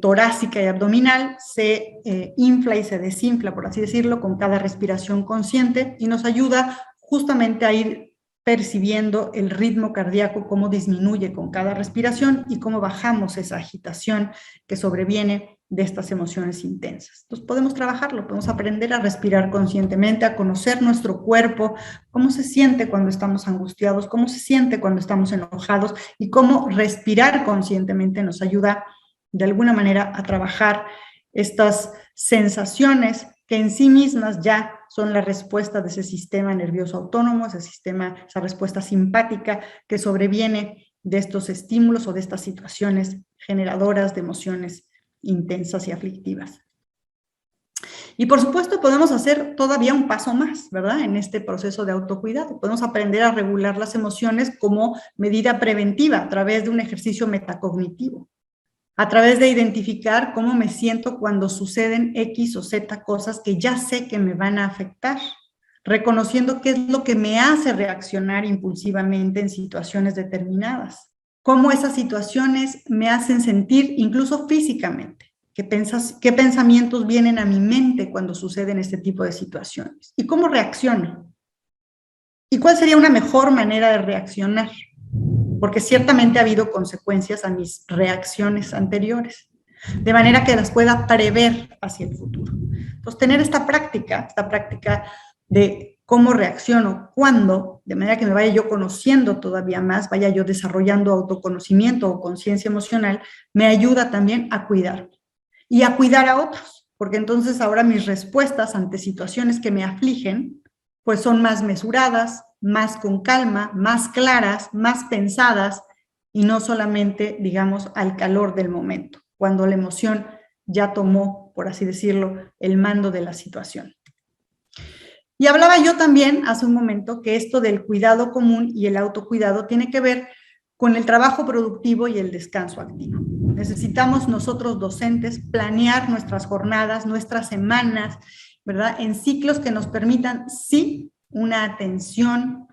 torácica y abdominal se infla y se desinfla, por así decirlo, con cada respiración consciente y nos ayuda justamente a ir percibiendo el ritmo cardíaco, cómo disminuye con cada respiración y cómo bajamos esa agitación que sobreviene de estas emociones intensas. Entonces podemos trabajarlo, podemos aprender a respirar conscientemente, a conocer nuestro cuerpo, cómo se siente cuando estamos angustiados, cómo se siente cuando estamos enojados y cómo respirar conscientemente nos ayuda de alguna manera a trabajar estas sensaciones que en sí mismas ya son la respuesta de ese sistema nervioso autónomo, esa respuesta simpática que sobreviene de estos estímulos o de estas situaciones generadoras de emociones intensas y aflictivas. Y por supuesto podemos hacer todavía un paso más, ¿verdad? En este proceso de autocuidado. Podemos aprender a regular las emociones como medida preventiva a través de un ejercicio metacognitivo, a través de identificar cómo me siento cuando suceden X o Z cosas que ya sé que me van a afectar, reconociendo qué es lo que me hace reaccionar impulsivamente en situaciones determinadas, cómo esas situaciones me hacen sentir incluso físicamente, qué pensamientos vienen a mi mente cuando suceden este tipo de situaciones y cómo reacciono. ¿Y cuál sería una mejor manera de reaccionar? Porque ciertamente ha habido consecuencias a mis reacciones anteriores, de manera que las pueda prever hacia el futuro. Entonces, tener esta práctica de cómo reacciono, cuándo, de manera que me vaya yo conociendo todavía más, vaya yo desarrollando autoconocimiento o conciencia emocional, me ayuda también a cuidarme y a cuidar a otros, porque entonces ahora mis respuestas ante situaciones que me afligen, pues son más mesuradas, más con calma, más claras, más pensadas y no solamente, digamos, al calor del momento, cuando la emoción ya tomó, por así decirlo, el mando de la situación. Y hablaba yo también hace un momento que esto del cuidado común y el autocuidado tiene que ver con el trabajo productivo y el descanso activo. Necesitamos nosotros docentes planear nuestras jornadas, nuestras semanas, ¿verdad? En ciclos que nos permitan, sí, una atención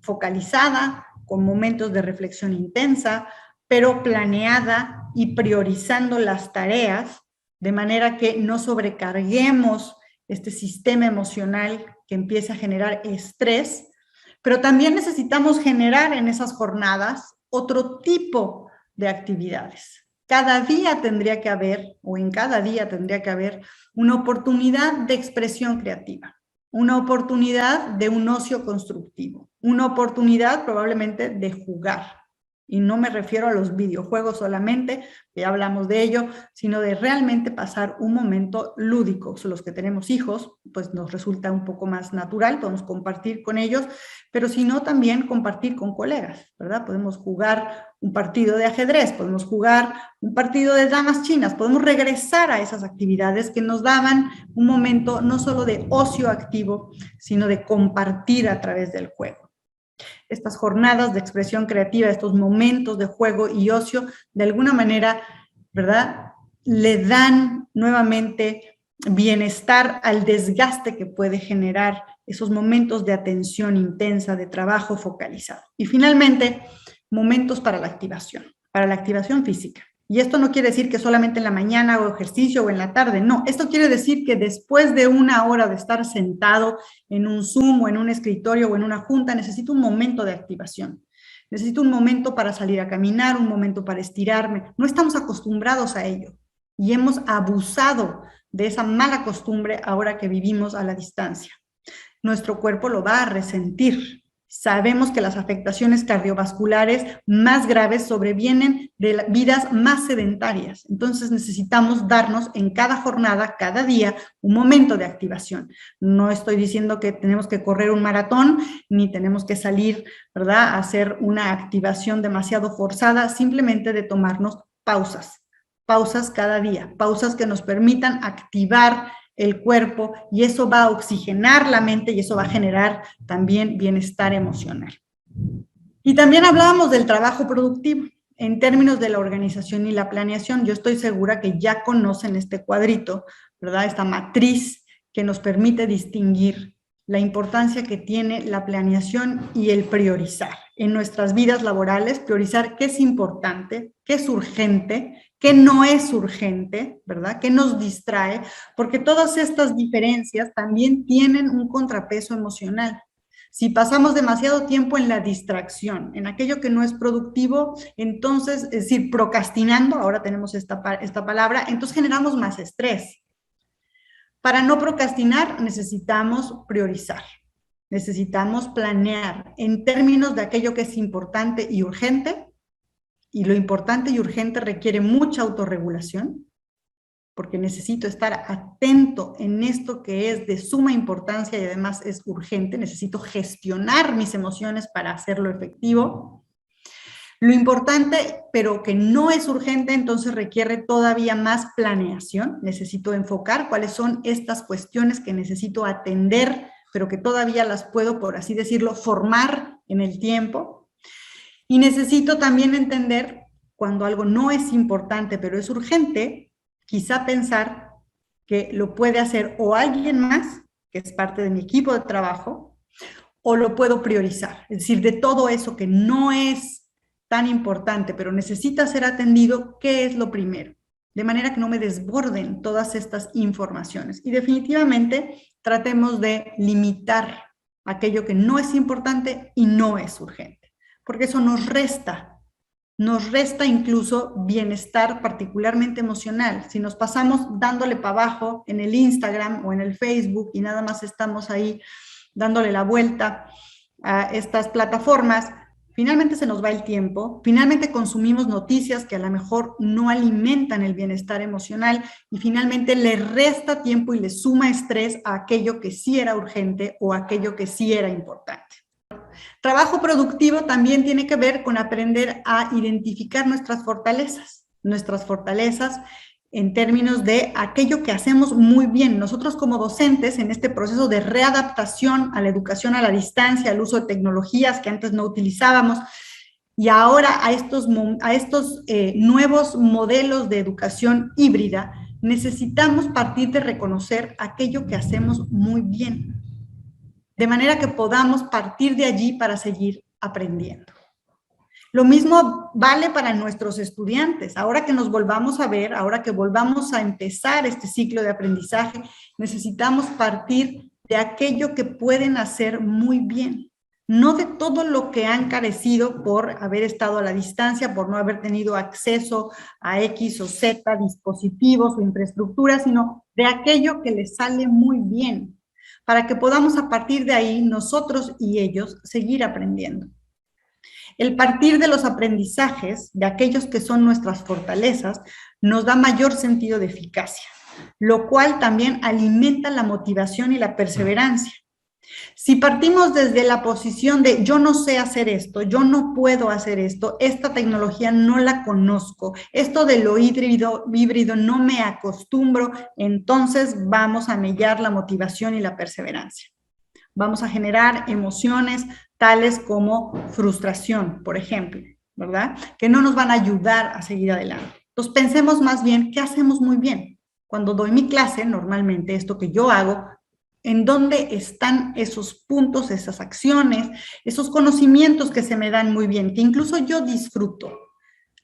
focalizada, con momentos de reflexión intensa, pero planeada y priorizando las tareas de manera que no sobrecarguemos este sistema emocional que empiece a generar estrés, pero también necesitamos generar en esas jornadas otro tipo de actividades. Cada día tendría que haber, o en cada día tendría que haber, una oportunidad de expresión creativa, una oportunidad de un ocio constructivo, una oportunidad probablemente de jugar. Y no me refiero a los videojuegos solamente, ya hablamos de ello, sino de realmente pasar un momento lúdico. Los que tenemos hijos, pues nos resulta un poco más natural, podemos compartir con ellos, pero si no, también compartir con colegas, ¿verdad? Podemos jugar un partido de ajedrez, podemos jugar un partido de damas chinas, podemos regresar a esas actividades que nos daban un momento no solo de ocio activo, sino de compartir a través del juego. Estas jornadas de expresión creativa, estos momentos de juego y ocio, de alguna manera, ¿verdad?, le dan nuevamente bienestar al desgaste que puede generar esos momentos de atención intensa, de trabajo focalizado. Y finalmente, momentos para la activación física. Y esto no quiere decir que solamente en la mañana hago ejercicio o en la tarde, no. Esto quiere decir que después de una hora de estar sentado en un Zoom o en un escritorio o en una junta, necesito un momento de activación. Necesito un momento para salir a caminar, un momento para estirarme. No estamos acostumbrados a ello y hemos abusado de esa mala costumbre ahora que vivimos a la distancia. Nuestro cuerpo lo va a resentir. Sabemos que las afectaciones cardiovasculares más graves sobrevienen de vidas más sedentarias. Entonces necesitamos darnos en cada jornada, cada día, un momento de activación. No estoy diciendo que tenemos que correr un maratón, ni tenemos que salir, ¿verdad?, a hacer una activación demasiado forzada, simplemente de tomarnos pausas cada día, pausas que nos permitan activar el cuerpo y eso va a oxigenar la mente y eso va a generar también bienestar emocional. Y también hablábamos del trabajo productivo. en términos de la organización y la planeación, yo estoy segura que ya conocen este cuadrito, ¿verdad? Esta matriz que nos permite distinguir la importancia que tiene la planeación y el priorizar en nuestras vidas laborales, priorizar qué es importante, qué es urgente, qué no es urgente, ¿verdad? Qué nos distrae, porque todas estas diferencias también tienen un contrapeso emocional. Si pasamos demasiado tiempo en la distracción, en aquello que no es productivo, entonces, es decir, procrastinando, ahora tenemos esta palabra, entonces generamos más estrés. Para no procrastinar necesitamos priorizar, necesitamos planear en términos de aquello que es importante y urgente, y lo importante y urgente requiere mucha autorregulación, porque necesito estar atento en esto que es de suma importancia y además es urgente, necesito gestionar mis emociones para hacerlo efectivo. Lo importante, pero que no es urgente, entonces requiere todavía más planeación, necesito enfocar cuáles son estas cuestiones que necesito atender, pero que todavía las puedo, por así decirlo, formar en el tiempo. Y necesito también entender cuando algo no es importante, pero es urgente, quizá pensar que lo puede hacer o alguien más, que es parte de mi equipo de trabajo, o lo puedo priorizar. Es decir, de todo eso que no es tan importante, pero necesita ser atendido, ¿qué es lo primero? De manera que no me desborden todas estas informaciones. Y definitivamente tratemos de limitar aquello que no es importante y no es urgente, porque eso nos resta incluso bienestar particularmente emocional. Si nos pasamos dándole para abajo en el Instagram o en el Facebook y nada más estamos ahí dándole la vuelta a estas plataformas, finalmente se nos va el tiempo, finalmente consumimos noticias que a lo mejor no alimentan el bienestar emocional y finalmente le resta tiempo y le suma estrés a aquello que sí era urgente o aquello que sí era importante. Trabajo productivo también tiene que ver con aprender a identificar nuestras fortalezas en términos de aquello que hacemos muy bien. Nosotros como docentes, en este proceso de readaptación a la educación a la distancia, al uso de tecnologías que antes no utilizábamos, y ahora a estos nuevos modelos de educación híbrida, necesitamos partir de reconocer aquello que hacemos muy bien, de manera que podamos partir de allí para seguir aprendiendo. Lo mismo vale para nuestros estudiantes. Ahora que nos volvamos a ver, ahora que volvamos a empezar este ciclo de aprendizaje, necesitamos partir de aquello que pueden hacer muy bien, no de todo lo que han carecido por haber estado a la distancia, por no haber tenido acceso a X o Z dispositivos o infraestructura, sino de aquello que les sale muy bien, para que podamos a partir de ahí, nosotros y ellos, seguir aprendiendo. El partir de los aprendizajes, de aquellos que son nuestras fortalezas, nos da mayor sentido de eficacia, lo cual también alimenta la motivación y la perseverancia. Si partimos desde la posición de yo no sé hacer esto, yo no puedo hacer esto, esta tecnología no la conozco, esto de lo híbrido no me acostumbro, entonces vamos a mellar la motivación y la perseverancia. Vamos a generar emociones tales como frustración, por ejemplo, ¿verdad? Que no nos van a ayudar a seguir adelante. Entonces pensemos más bien qué hacemos muy bien. Cuando doy mi clase, normalmente esto que yo hago, ¿en dónde están esos puntos, esas acciones, esos conocimientos que se me dan muy bien, que incluso yo disfruto?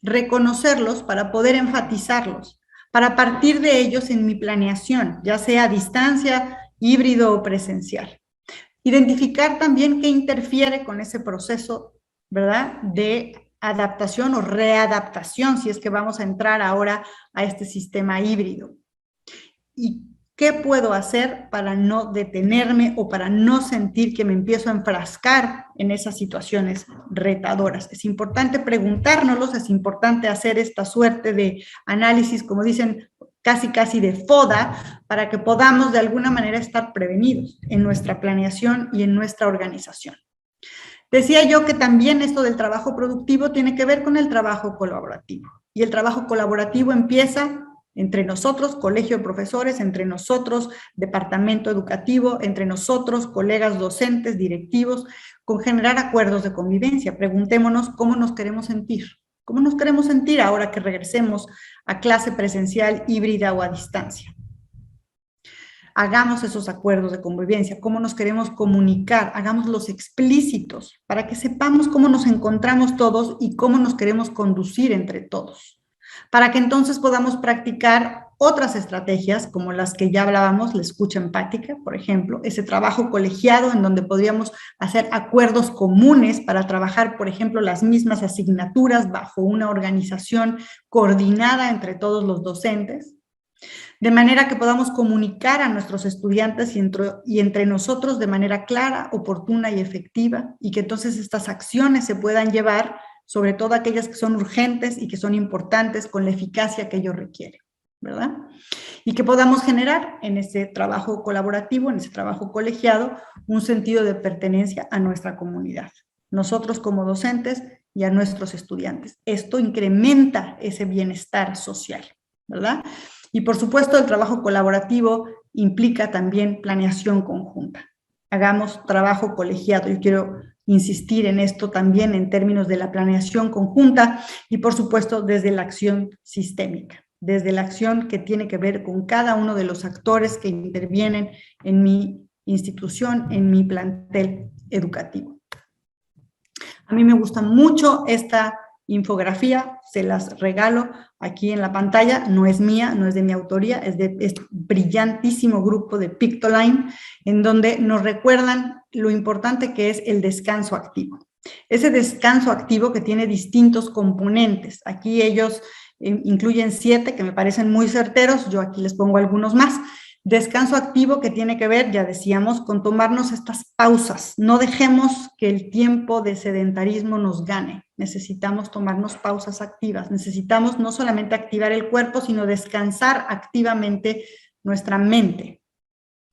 Reconocerlos para poder enfatizarlos, para partir de ellos en mi planeación, ya sea a distancia, híbrido o presencial. Identificar también qué interfiere con ese proceso, ¿verdad?, de adaptación o readaptación, si es que vamos a entrar ahora a este sistema híbrido. Y ¿qué puedo hacer para no detenerme o para no sentir que me empiezo a enfrascar en esas situaciones retadoras? Es importante preguntárnoslos, es importante hacer esta suerte de análisis, como dicen, casi de FODA, para que podamos de alguna manera estar prevenidos en nuestra planeación y en nuestra organización. Decía yo que también esto del trabajo productivo tiene que ver con el trabajo colaborativo. Y el trabajo colaborativo empieza entre nosotros, colegio de profesores, entre nosotros, departamento educativo, entre nosotros, colegas docentes, directivos, con generar acuerdos de convivencia. Preguntémonos cómo nos queremos sentir, ¿Cómo nos queremos sentir ahora que regresemos a clase presencial, híbrida o a distancia? Hagamos esos acuerdos de convivencia, cómo nos queremos comunicar, hagámoslos explícitos para que sepamos cómo nos encontramos todos y cómo nos queremos conducir entre todos, para que entonces podamos practicar otras estrategias como las que ya hablábamos, la escucha empática, por ejemplo, ese trabajo colegiado en donde podríamos hacer acuerdos comunes para trabajar, por ejemplo, las mismas asignaturas bajo una organización coordinada entre todos los docentes, de manera que podamos comunicar a nuestros estudiantes y entre nosotros de manera clara, oportuna y efectiva, y que entonces estas acciones se puedan llevar, sobre todo aquellas que son urgentes y que son importantes, con la eficacia que ello requiere, ¿verdad? Y que podamos generar en ese trabajo colaborativo, en ese trabajo colegiado, un sentido de pertenencia a nuestra comunidad, nosotros como docentes y a nuestros estudiantes. Esto incrementa ese bienestar social, ¿verdad? Y por supuesto el trabajo colaborativo implica también planeación conjunta. Hagamos trabajo colegiado. Yo quiero insistir en esto también en términos de la planeación conjunta y por supuesto desde la acción sistémica, desde la acción que tiene que ver con cada uno de los actores que intervienen en mi institución, en mi plantel educativo. A mí me gusta mucho esta infografía, se las regalo aquí en la pantalla, no es mía, no es de mi autoría, es de este brillantísimo grupo de Pictoline, en donde nos recuerdan lo importante que es el descanso activo. Ese descanso activo que tiene distintos componentes. Aquí ellos incluyen 7 que me parecen muy certeros, yo aquí les pongo algunos más. Descanso activo que tiene que ver, ya decíamos, con tomarnos estas pausas. No dejemos que el tiempo de sedentarismo nos gane. Necesitamos tomarnos pausas activas. Necesitamos no solamente activar el cuerpo, sino descansar activamente nuestra mente.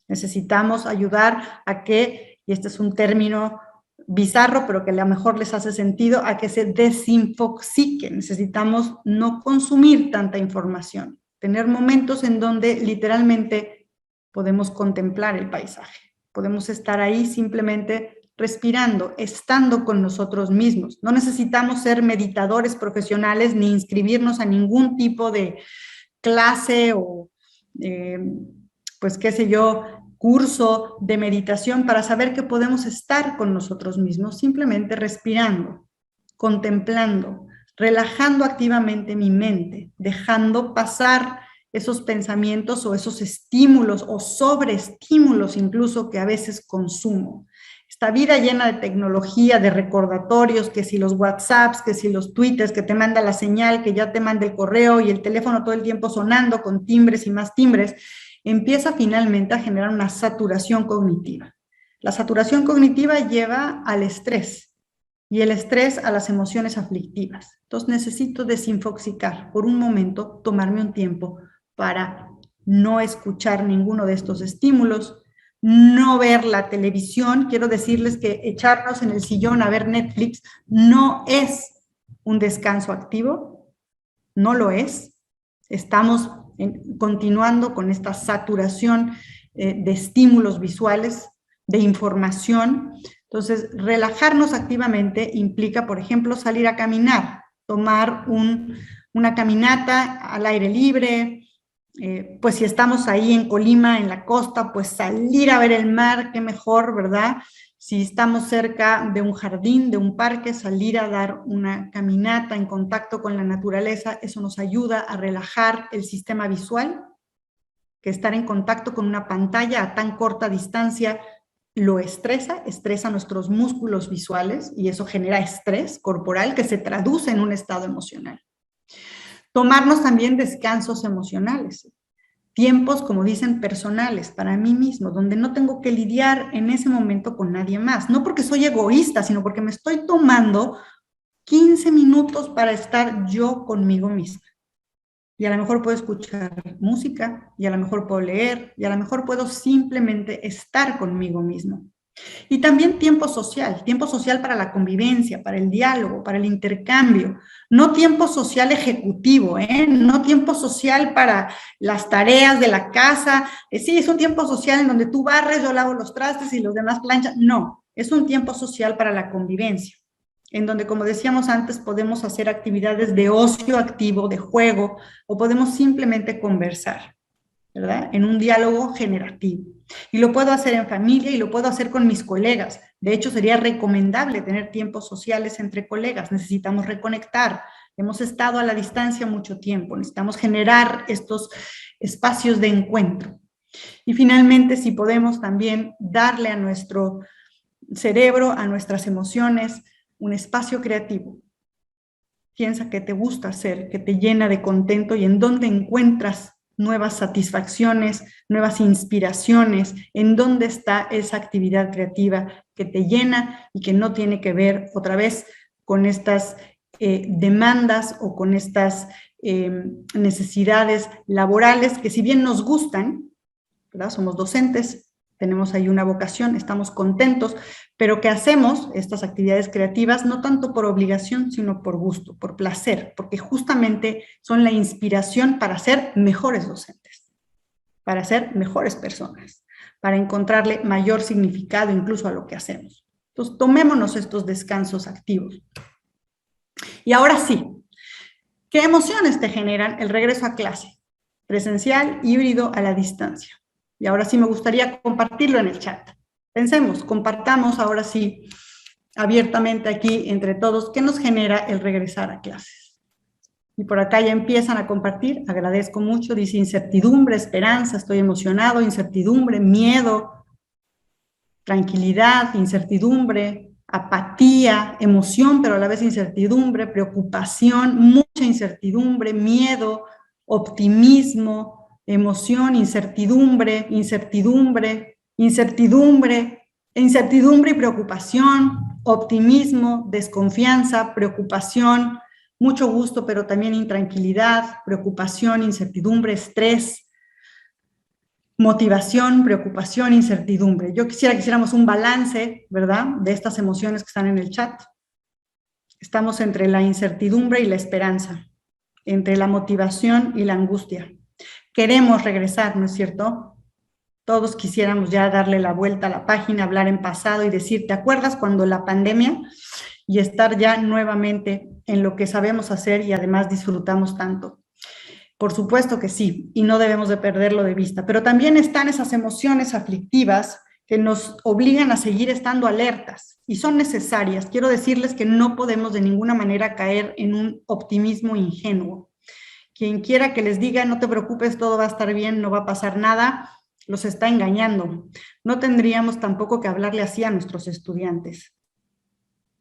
Necesitamos ayudar a que, y este es un término bizarro, pero que a lo mejor les hace sentido, a que se desinfoxiquen. Necesitamos no consumir tanta información. Tener momentos en donde literalmente podemos contemplar el paisaje, podemos estar ahí simplemente respirando, estando con nosotros mismos. No necesitamos ser meditadores profesionales ni inscribirnos a ningún tipo de clase o, pues qué sé yo, curso de meditación para saber que podemos estar con nosotros mismos, simplemente respirando, contemplando, relajando activamente mi mente, dejando pasar esos pensamientos o esos estímulos o sobreestímulos incluso que a veces consumo. Esta vida llena de tecnología, de recordatorios, que si los WhatsApps, que si los Twitters, que te manda la señal, que ya te manda el correo y el teléfono todo el tiempo sonando con timbres y más timbres, empieza finalmente a generar una saturación cognitiva. La saturación cognitiva lleva al estrés y el estrés a las emociones aflictivas. Entonces necesito desinfoxicar por un momento, tomarme un tiempo para no escuchar ninguno de estos estímulos, no ver la televisión. Quiero decirles que echarnos en el sillón a ver Netflix no es un descanso activo, no lo es. Estamos continuando con esta saturación de estímulos visuales, de información. Entonces, relajarnos activamente implica, por ejemplo, salir a caminar, tomar una caminata al aire libre. Pues si estamos ahí en Colima, en la costa, pues salir a ver el mar, qué mejor, ¿verdad? Si estamos cerca de un jardín, de un parque, salir a dar una caminata en contacto con la naturaleza, eso nos ayuda a relajar el sistema visual, que estar en contacto con una pantalla a tan corta distancia lo estresa nuestros músculos visuales y eso genera estrés corporal que se traduce en un estado emocional. Tomarnos también descansos emocionales, tiempos, como dicen, personales para mí mismo, donde no tengo que lidiar en ese momento con nadie más, no porque soy egoísta, sino porque me estoy tomando 15 minutos para estar yo conmigo misma. Y a lo mejor puedo escuchar música, y a lo mejor puedo leer, y a lo mejor puedo simplemente estar conmigo mismo. Y también tiempo social para la convivencia, para el diálogo, para el intercambio. No tiempo social ejecutivo, no tiempo social para las tareas de la casa. Sí, es un tiempo social en donde tú barres, yo lavo los trastes y los demás planchan. No, es un tiempo social para la convivencia. en donde, como decíamos antes, podemos hacer actividades de ocio activo, de juego, o podemos simplemente conversar, ¿verdad? En un diálogo generativo. Y lo puedo hacer en familia y lo puedo hacer con mis colegas. De hecho, sería recomendable tener tiempos sociales entre colegas. Necesitamos reconectar. Hemos estado a la distancia mucho tiempo. Necesitamos generar estos espacios de encuentro. Y finalmente, si podemos también darle a nuestro cerebro, a nuestras emociones, un espacio creativo. Piensa qué te gusta hacer, qué te llena de contento y en dónde encuentras nuevas satisfacciones, nuevas inspiraciones, en dónde está esa actividad creativa que te llena y que no tiene que ver otra vez con estas demandas o con estas necesidades laborales que si bien nos gustan, ¿verdad? Somos docentes, tenemos ahí una vocación, estamos contentos, pero que hacemos estas actividades creativas no tanto por obligación, sino por gusto, por placer, porque justamente son la inspiración para ser mejores docentes, para ser mejores personas, para encontrarle mayor significado incluso a lo que hacemos. Entonces, tomémonos estos descansos activos. Y ahora sí, ¿qué emociones te generan el regreso a clase? Presencial, híbrido, a la distancia. Y ahora sí me gustaría compartirlo en el chat. Pensemos, compartamos ahora sí abiertamente aquí entre todos qué nos genera el regresar a clases. Y por acá ya empiezan a compartir, agradezco mucho, dice incertidumbre, esperanza, estoy emocionado, incertidumbre, miedo, tranquilidad, incertidumbre, apatía, emoción, pero a la vez incertidumbre, preocupación, mucha incertidumbre, miedo, optimismo, emoción, incertidumbre, incertidumbre, incertidumbre, incertidumbre y preocupación, optimismo, desconfianza, preocupación, mucho gusto, pero también intranquilidad, preocupación, incertidumbre, estrés, motivación, preocupación, incertidumbre. Yo quisiera que hiciéramos un balance, ¿verdad?, de estas emociones que están en el chat. Estamos entre la incertidumbre y la esperanza, entre la motivación y la angustia. Queremos regresar, ¿no es cierto? Todos quisiéramos ya darle la vuelta a la página, hablar en pasado y decir, ¿te acuerdas cuando la pandemia? Y estar ya nuevamente en lo que sabemos hacer y además disfrutamos tanto. Por supuesto que sí, y no debemos de perderlo de vista, pero también están esas emociones aflictivas que nos obligan a seguir estando alertas y son necesarias. Quiero decirles que no podemos de ninguna manera caer en un optimismo ingenuo. Quien quiera que les diga, no te preocupes, todo va a estar bien, no va a pasar nada, los está engañando. No tendríamos tampoco que hablarle así a nuestros estudiantes,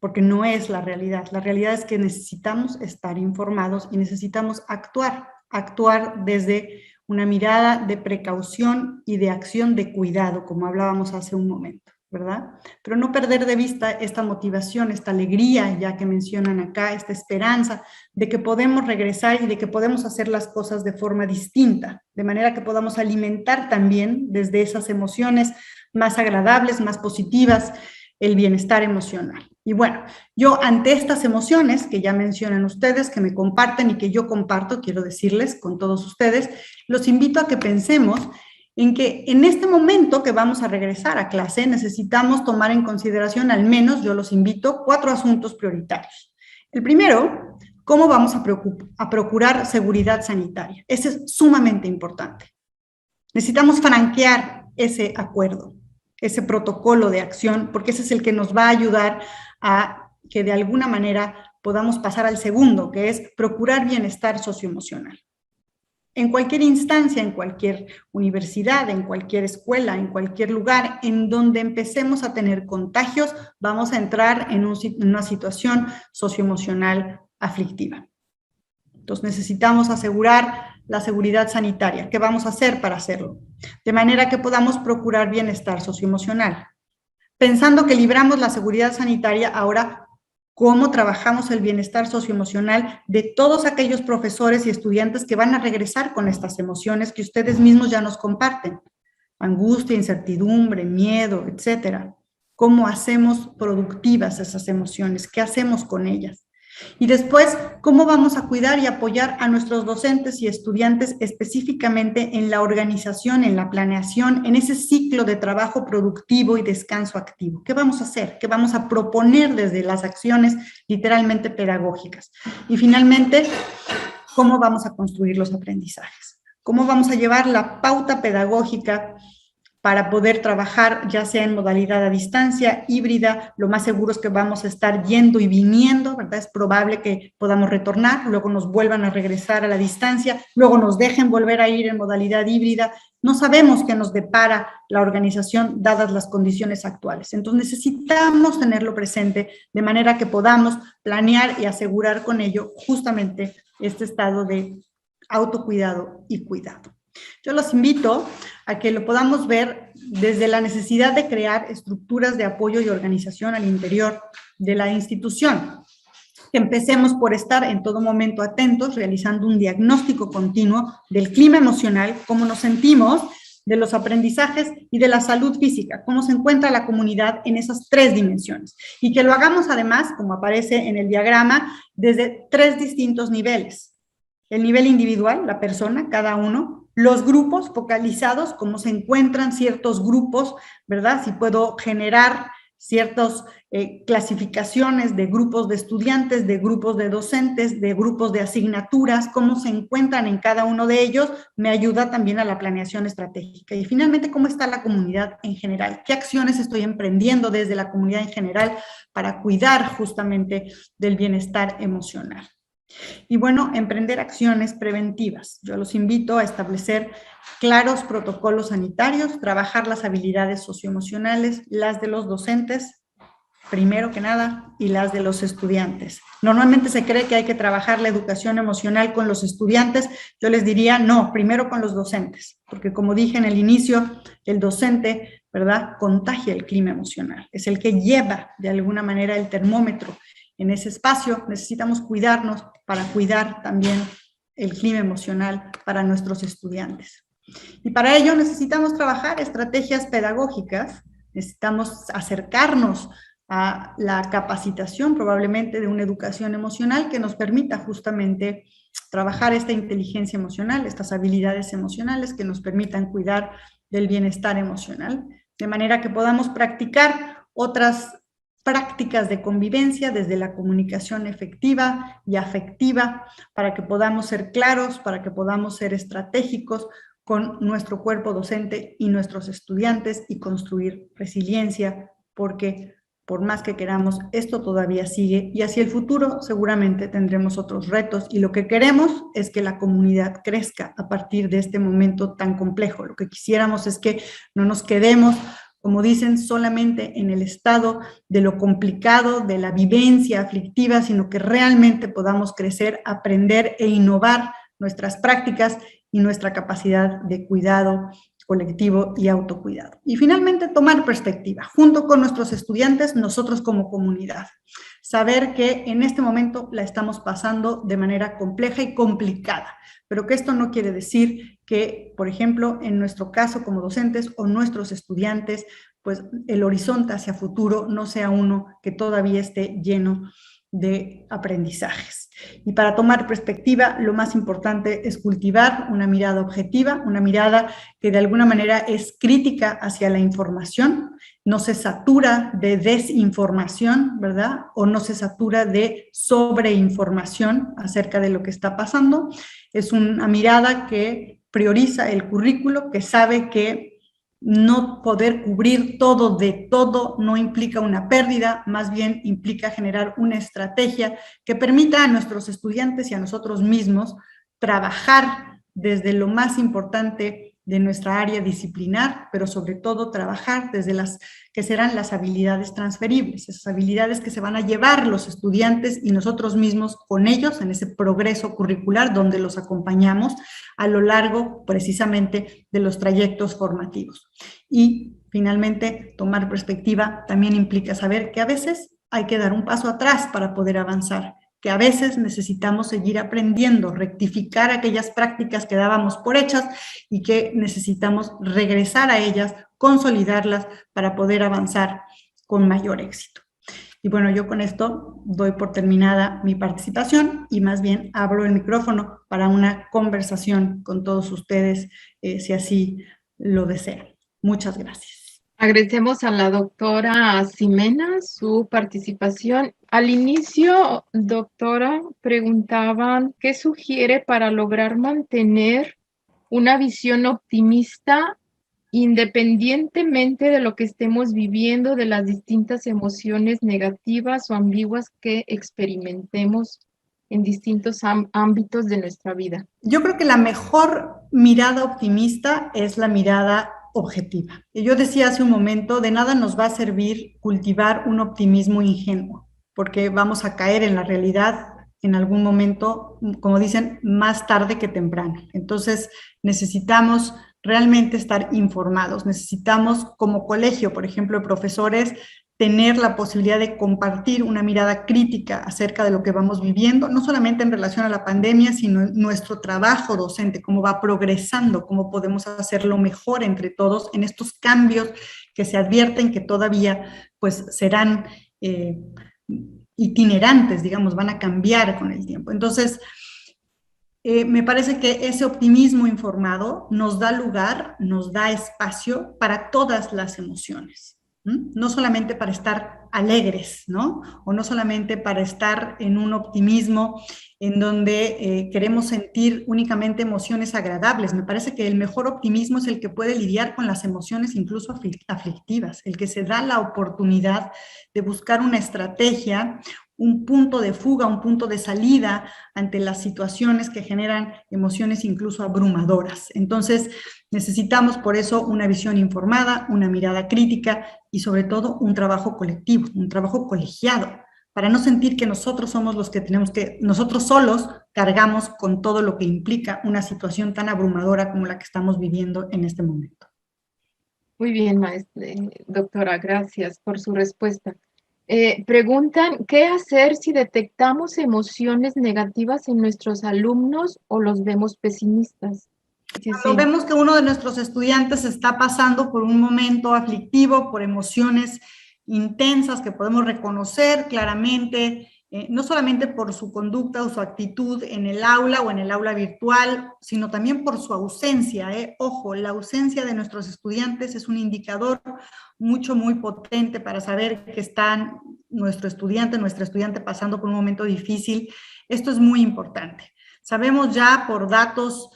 porque no es la realidad. La realidad es que necesitamos estar informados y necesitamos actuar desde una mirada de precaución y de acción de cuidado, como hablábamos hace un momento, ¿verdad? Pero no perder de vista esta motivación, esta alegría, ya que mencionan acá, esta esperanza de que podemos regresar y de que podemos hacer las cosas de forma distinta, de manera que podamos alimentar también desde esas emociones más agradables, más positivas, el bienestar emocional. Y bueno, yo ante estas emociones que ya mencionan ustedes, que me comparten y que yo comparto, quiero decirles con todos ustedes, los invito a que pensemos en que en este momento que vamos a regresar a clase necesitamos tomar en consideración al menos, yo los invito, 4 asuntos prioritarios. El primero, ¿cómo vamos a procurar seguridad sanitaria? Ese es sumamente importante. Necesitamos franquear ese acuerdo, ese protocolo de acción, porque ese es el que nos va a ayudar a que de alguna manera podamos pasar al segundo, que es procurar bienestar socioemocional. En cualquier instancia, en cualquier universidad, en cualquier escuela, en cualquier lugar en donde empecemos a tener contagios, vamos a entrar en una situación socioemocional aflictiva. Entonces necesitamos asegurar la seguridad sanitaria. ¿Qué vamos a hacer para hacerlo? De manera que podamos procurar bienestar socioemocional. Pensando que libramos la seguridad sanitaria, ahora, ¿cómo trabajamos el bienestar socioemocional de todos aquellos profesores y estudiantes que van a regresar con estas emociones que ustedes mismos ya nos comparten? Angustia, incertidumbre, miedo, etcétera. ¿Cómo hacemos productivas esas emociones? ¿Qué hacemos con ellas? Y después, ¿cómo vamos a cuidar y apoyar a nuestros docentes y estudiantes específicamente en la organización, en la planeación, en ese ciclo de trabajo productivo y descanso activo? ¿Qué vamos a hacer? ¿Qué vamos a proponer desde las acciones literalmente pedagógicas? Y finalmente, ¿cómo vamos a construir los aprendizajes? ¿Cómo vamos a llevar la pauta pedagógica para poder trabajar ya sea en modalidad a distancia, híbrida? Lo más seguro es que vamos a estar yendo y viniendo, ¿verdad? Es probable que podamos retornar, luego nos vuelvan a regresar a la distancia, luego nos dejen volver a ir en modalidad híbrida. No sabemos qué nos depara la organización dadas las condiciones actuales. Entonces necesitamos tenerlo presente de manera que podamos planear y asegurar con ello justamente este estado de autocuidado y cuidado. Yo los invito a que lo podamos ver desde la necesidad de crear estructuras de apoyo y organización al interior de la institución. Que empecemos por estar en todo momento atentos, realizando un diagnóstico continuo del clima emocional, cómo nos sentimos, de los aprendizajes y de la salud física, cómo se encuentra la comunidad en esas tres dimensiones. Y que lo hagamos además, como aparece en el diagrama, desde tres distintos niveles. El nivel individual, la persona, cada uno, los grupos focalizados, cómo se encuentran ciertos grupos, ¿verdad? Si puedo generar ciertas clasificaciones de grupos de estudiantes, de grupos de docentes, de grupos de asignaturas, cómo se encuentran en cada uno de ellos, me ayuda también a la planeación estratégica. Y finalmente, cómo está la comunidad en general, qué acciones estoy emprendiendo desde la comunidad en general para cuidar justamente del bienestar emocional. Y bueno, emprender acciones preventivas. Yo los invito a establecer claros protocolos sanitarios, trabajar las habilidades socioemocionales, las de los docentes, primero que nada, y las de los estudiantes. Normalmente se cree que hay que trabajar la educación emocional con los estudiantes. Yo les diría, no, primero con los docentes, porque como dije en el inicio, el docente, ¿verdad?, contagia el clima emocional. Es el que lleva de alguna manera el termómetro. En ese espacio necesitamos cuidarnos para cuidar también el clima emocional para nuestros estudiantes. Y para ello necesitamos trabajar estrategias pedagógicas, necesitamos acercarnos a la capacitación probablemente de una educación emocional que nos permita justamente trabajar esta inteligencia emocional, estas habilidades emocionales que nos permitan cuidar del bienestar emocional, de manera que podamos practicar otras prácticas de convivencia desde la comunicación efectiva y afectiva, para que podamos ser claros, para que podamos ser estratégicos con nuestro cuerpo docente y nuestros estudiantes y construir resiliencia, porque por más que queramos, esto todavía sigue y hacia el futuro seguramente tendremos otros retos y lo que queremos es que la comunidad crezca a partir de este momento tan complejo. Lo que quisiéramos es que no nos quedemos, como dicen, solamente en el estado de lo complicado, de la vivencia aflictiva, sino que realmente podamos crecer, aprender e innovar nuestras prácticas y nuestra capacidad de cuidado colectivo y autocuidado. Y finalmente, tomar perspectiva, junto con nuestros estudiantes, nosotros como comunidad. Saber que en este momento la estamos pasando de manera compleja y complicada, pero que esto no quiere decir que, por ejemplo, en nuestro caso como docentes o nuestros estudiantes, pues el horizonte hacia futuro no sea uno que todavía esté lleno de aprendizajes. Y para tomar perspectiva, lo más importante es cultivar una mirada objetiva, una mirada que de alguna manera es crítica hacia la información, no se satura de desinformación, ¿verdad? O no se satura de sobreinformación acerca de lo que está pasando. Es una mirada que prioriza el currículo, que sabe que no poder cubrir todo de todo no implica una pérdida, más bien implica generar una estrategia que permita a nuestros estudiantes y a nosotros mismos trabajar desde lo más importante de nuestra área disciplinar, pero sobre todo trabajar desde las que serán las habilidades transferibles, esas habilidades que se van a llevar los estudiantes y nosotros mismos con ellos en ese progreso curricular donde los acompañamos a lo largo precisamente de los trayectos formativos. Y finalmente, tomar perspectiva también implica saber que a veces hay que dar un paso atrás para poder avanzar, que a veces necesitamos seguir aprendiendo, rectificar aquellas prácticas que dábamos por hechas y que necesitamos regresar a ellas, consolidarlas para poder avanzar con mayor éxito. Y bueno, yo con esto doy por terminada mi participación y más bien abro el micrófono para una conversación con todos ustedes, si así lo desean. Muchas gracias. Agradecemos a la doctora Ximena su participación. Al inicio, doctora, preguntaban qué sugiere para lograr mantener una visión optimista independientemente de lo que estemos viviendo, de las distintas emociones negativas o ambiguas que experimentemos en distintos ámbitos de nuestra vida. Yo creo que la mejor mirada optimista es la mirada objetiva. Y yo decía hace un momento, de nada nos va a servir cultivar un optimismo ingenuo, porque vamos a caer en la realidad en algún momento, como dicen, más tarde que temprano. Entonces necesitamos realmente estar informados, necesitamos como colegio, por ejemplo, profesores, tener la posibilidad de compartir una mirada crítica acerca de lo que vamos viviendo, no solamente en relación a la pandemia, sino en nuestro trabajo docente, cómo va progresando, cómo podemos hacerlo mejor entre todos en estos cambios que se advierten que todavía pues serán itinerantes, digamos, van a cambiar con el tiempo. Entonces, me parece que ese optimismo informado nos da lugar, nos da espacio para todas las emociones. No solamente para estar alegres, ¿no? O no solamente para estar en un optimismo en donde queremos sentir únicamente emociones agradables. Me parece que el mejor optimismo es el que puede lidiar con las emociones incluso aflictivas, el que se da la oportunidad de buscar una estrategia, un punto de fuga, un punto de salida ante las situaciones que generan emociones incluso abrumadoras. Entonces, necesitamos por eso una visión informada, una mirada crítica y sobre todo un trabajo colectivo, un trabajo colegiado, para no sentir que nosotros somos los que tenemos que, nosotros solos cargamos con todo lo que implica una situación tan abrumadora como la que estamos viviendo en este momento. Muy bien, maestra, doctora, gracias por su respuesta. Preguntan, ¿qué hacer si detectamos emociones negativas en nuestros alumnos o los vemos pesimistas? Cuando vemos que uno de nuestros estudiantes está pasando por un momento aflictivo, por emociones intensas que podemos reconocer claramente, no solamente por su conducta o su actitud en el aula o en el aula virtual, sino también por su ausencia. Ojo, la ausencia de nuestros estudiantes es un indicador muy potente para saber que está nuestra estudiante pasando por un momento difícil. Esto es muy importante. Sabemos ya por datos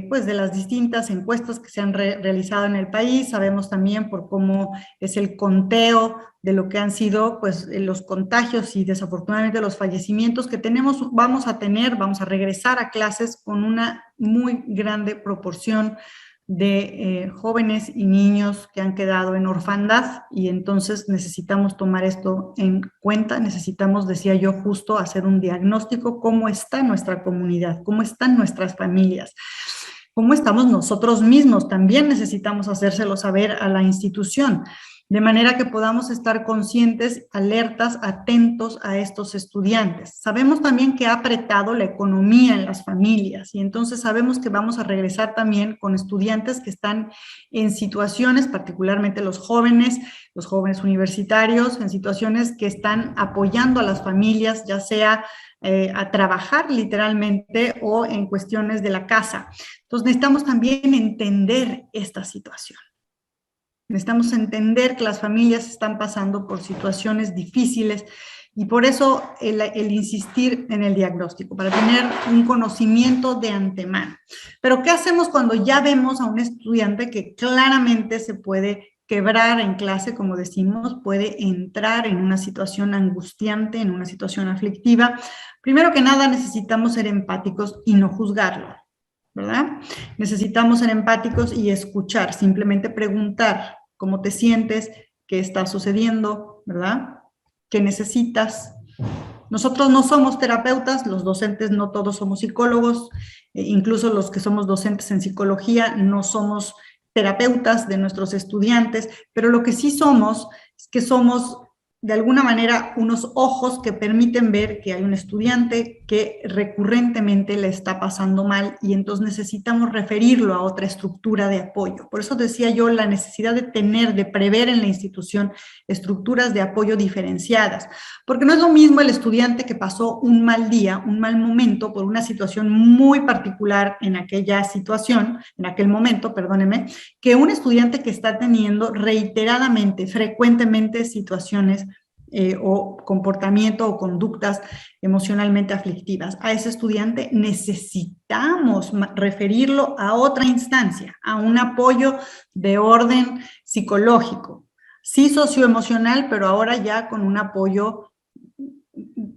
pues de las distintas encuestas que se han realizado en el país, sabemos también por cómo es el conteo de lo que han sido pues los contagios y desafortunadamente los fallecimientos que tenemos, vamos a regresar a clases con una muy grande proporción de jóvenes y niños que han quedado en orfandad y entonces necesitamos tomar esto en cuenta, necesitamos, decía yo, justo hacer un diagnóstico, cómo está nuestra comunidad, cómo están nuestras familias, cómo estamos nosotros mismos, también necesitamos hacérselo saber a la institución, de manera que podamos estar conscientes, alertas, atentos a estos estudiantes. Sabemos también que ha apretado la economía en las familias y entonces sabemos que vamos a regresar también con estudiantes que están en situaciones, particularmente los jóvenes universitarios, en situaciones que están apoyando a las familias, ya sea a trabajar literalmente o en cuestiones de la casa. Entonces necesitamos también entender esta situación. Necesitamos entender que las familias están pasando por situaciones difíciles y por eso el insistir en el diagnóstico, para tener un conocimiento de antemano. Pero ¿qué hacemos cuando ya vemos a un estudiante que claramente se puede quebrar en clase, como decimos, puede entrar en una situación angustiante, en una situación aflictiva? Primero que nada necesitamos ser empáticos y no juzgarlo, ¿verdad? Necesitamos ser empáticos y escuchar, simplemente preguntar cómo te sientes, qué está sucediendo, ¿verdad? ¿Qué necesitas? Nosotros no somos terapeutas, los docentes no todos somos psicólogos, incluso los que somos docentes en psicología no somos terapeutas de nuestros estudiantes, pero lo que sí somos es que somos de alguna manera unos ojos que permiten ver que hay un estudiante que recurrentemente le está pasando mal y entonces necesitamos referirlo a otra estructura de apoyo. Por eso decía yo la necesidad de prever en la institución estructuras de apoyo diferenciadas, porque no es lo mismo el estudiante que pasó un mal día, un mal momento por una situación muy particular en aquella situación, en aquel momento, perdóneme, que un estudiante que está teniendo reiteradamente, frecuentemente situaciones o comportamiento o conductas emocionalmente aflictivas. A ese estudiante necesitamos referirlo a otra instancia, a un apoyo de orden psicológico, sí socioemocional, pero ahora ya con un apoyo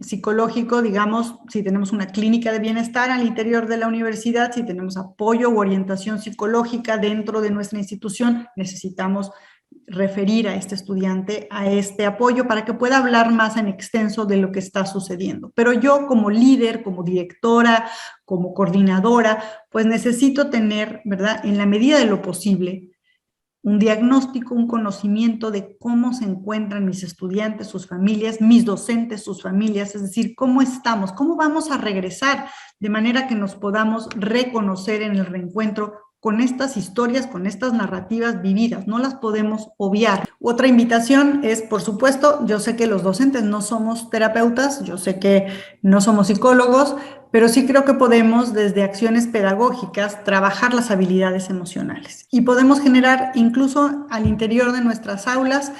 psicológico, digamos, si tenemos una clínica de bienestar al interior de la universidad, si tenemos apoyo u orientación psicológica dentro de nuestra institución, necesitamos referir a este estudiante a este apoyo para que pueda hablar más en extenso de lo que está sucediendo. Pero yo como líder, como directora, como coordinadora, pues necesito tener, ¿verdad?, en la medida de lo posible, un diagnóstico, un conocimiento de cómo se encuentran mis estudiantes, sus familias, mis docentes, sus familias, es decir, cómo estamos, cómo vamos a regresar de manera que nos podamos reconocer en el reencuentro con estas historias, con estas narrativas vividas, no las podemos obviar. Otra invitación es, por supuesto, yo sé que los docentes no somos terapeutas, yo sé que no somos psicólogos, pero sí creo que podemos, desde acciones pedagógicas, trabajar las habilidades emocionales y podemos generar incluso al interior de nuestras aulas,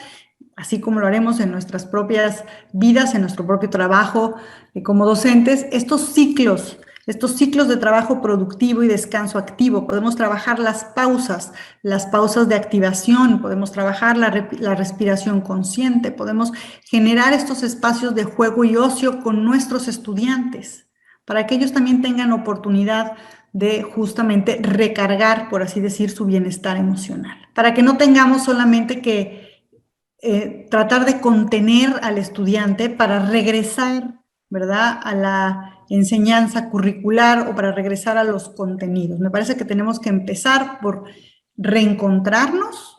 así como lo haremos en nuestras propias vidas, en nuestro propio trabajo como docentes, estos ciclos de trabajo productivo y descanso activo. Podemos trabajar las pausas de activación, podemos trabajar la respiración consciente, podemos generar estos espacios de juego y ocio con nuestros estudiantes, para que ellos también tengan oportunidad de justamente recargar, por así decir, su bienestar emocional. Para que no tengamos solamente que tratar de contener al estudiante para regresar, ¿verdad?, a la enseñanza curricular o para regresar a los contenidos. Me parece que tenemos que empezar por reencontrarnos,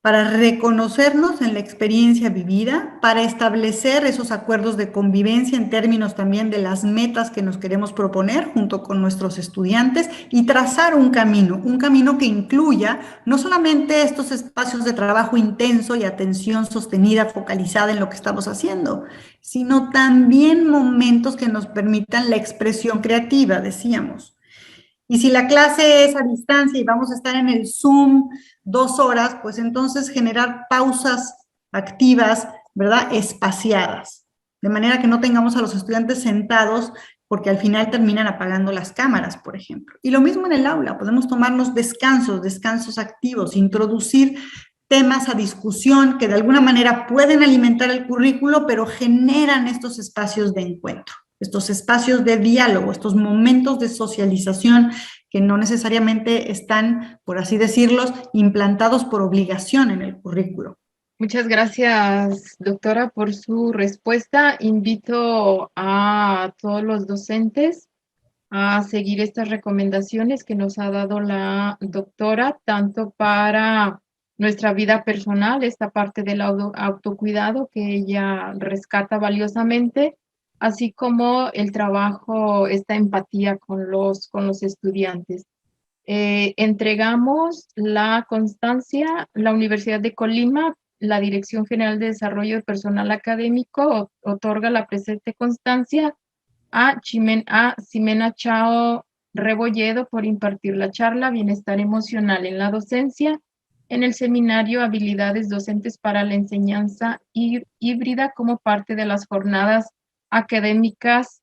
para reconocernos en la experiencia vivida, para establecer esos acuerdos de convivencia en términos también de las metas que nos queremos proponer junto con nuestros estudiantes y trazar un camino que incluya no solamente estos espacios de trabajo intenso y atención sostenida, focalizada en lo que estamos haciendo, sino también momentos que nos permitan la expresión creativa, decíamos. Y si la clase es a distancia y vamos a estar en el Zoom 2 horas, pues entonces generar pausas activas, ¿verdad?, espaciadas, de manera que no tengamos a los estudiantes sentados porque al final terminan apagando las cámaras, por ejemplo. Y lo mismo en el aula, podemos tomarnos descansos activos, introducir temas a discusión que de alguna manera pueden alimentar el currículo, pero generan estos espacios de encuentro, estos espacios de diálogo, estos momentos de socialización que no necesariamente están, por así decirlos, implantados por obligación en el currículo. Muchas gracias, doctora, por su respuesta. Invito a todos los docentes a seguir estas recomendaciones que nos ha dado la doctora, tanto para nuestra vida personal, esta parte del autocuidado que ella rescata valiosamente, así como el trabajo, esta empatía con los estudiantes. Entregamos la constancia, la Universidad de Colima, la Dirección General de Desarrollo de Personal Académico otorga la presente constancia a Ximena Chao Rebolledo por impartir la charla Bienestar Emocional en la Docencia en el seminario Habilidades Docentes para la Enseñanza Híbrida como parte de las jornadas académicas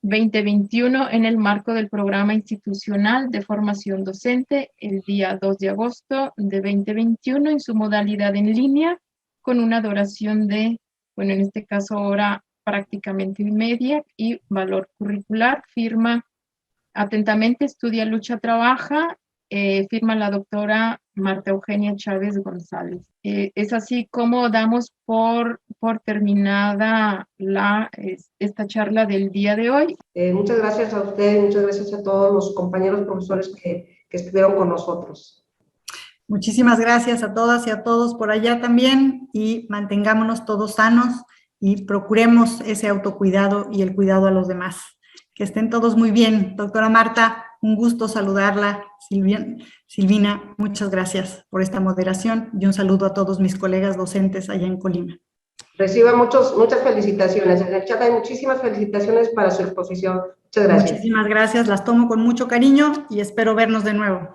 2021 en el marco del Programa Institucional de Formación Docente el día 2 de agosto de 2021 en su modalidad en línea con una duración de, bueno, en este caso hora prácticamente media y valor curricular. Firma atentamente Estudia, Lucha, Trabaja, firma la doctora Marta Eugenia Chávez González. Es así como damos por terminada esta charla del día de hoy. Muchas gracias a usted, muchas gracias a todos los compañeros profesores que estuvieron con nosotros. Muchísimas gracias a todas y a todos por allá también y mantengámonos todos sanos y procuremos ese autocuidado y el cuidado a los demás. Que estén todos muy bien. Doctora Marta, un gusto saludarla. Silvina, muchas gracias por esta moderación y un saludo a todos mis colegas docentes allá en Colima. Reciba muchas felicitaciones. En el chat hay muchísimas felicitaciones para su exposición. Muchas gracias. Muchísimas gracias, las tomo con mucho cariño y espero vernos de nuevo.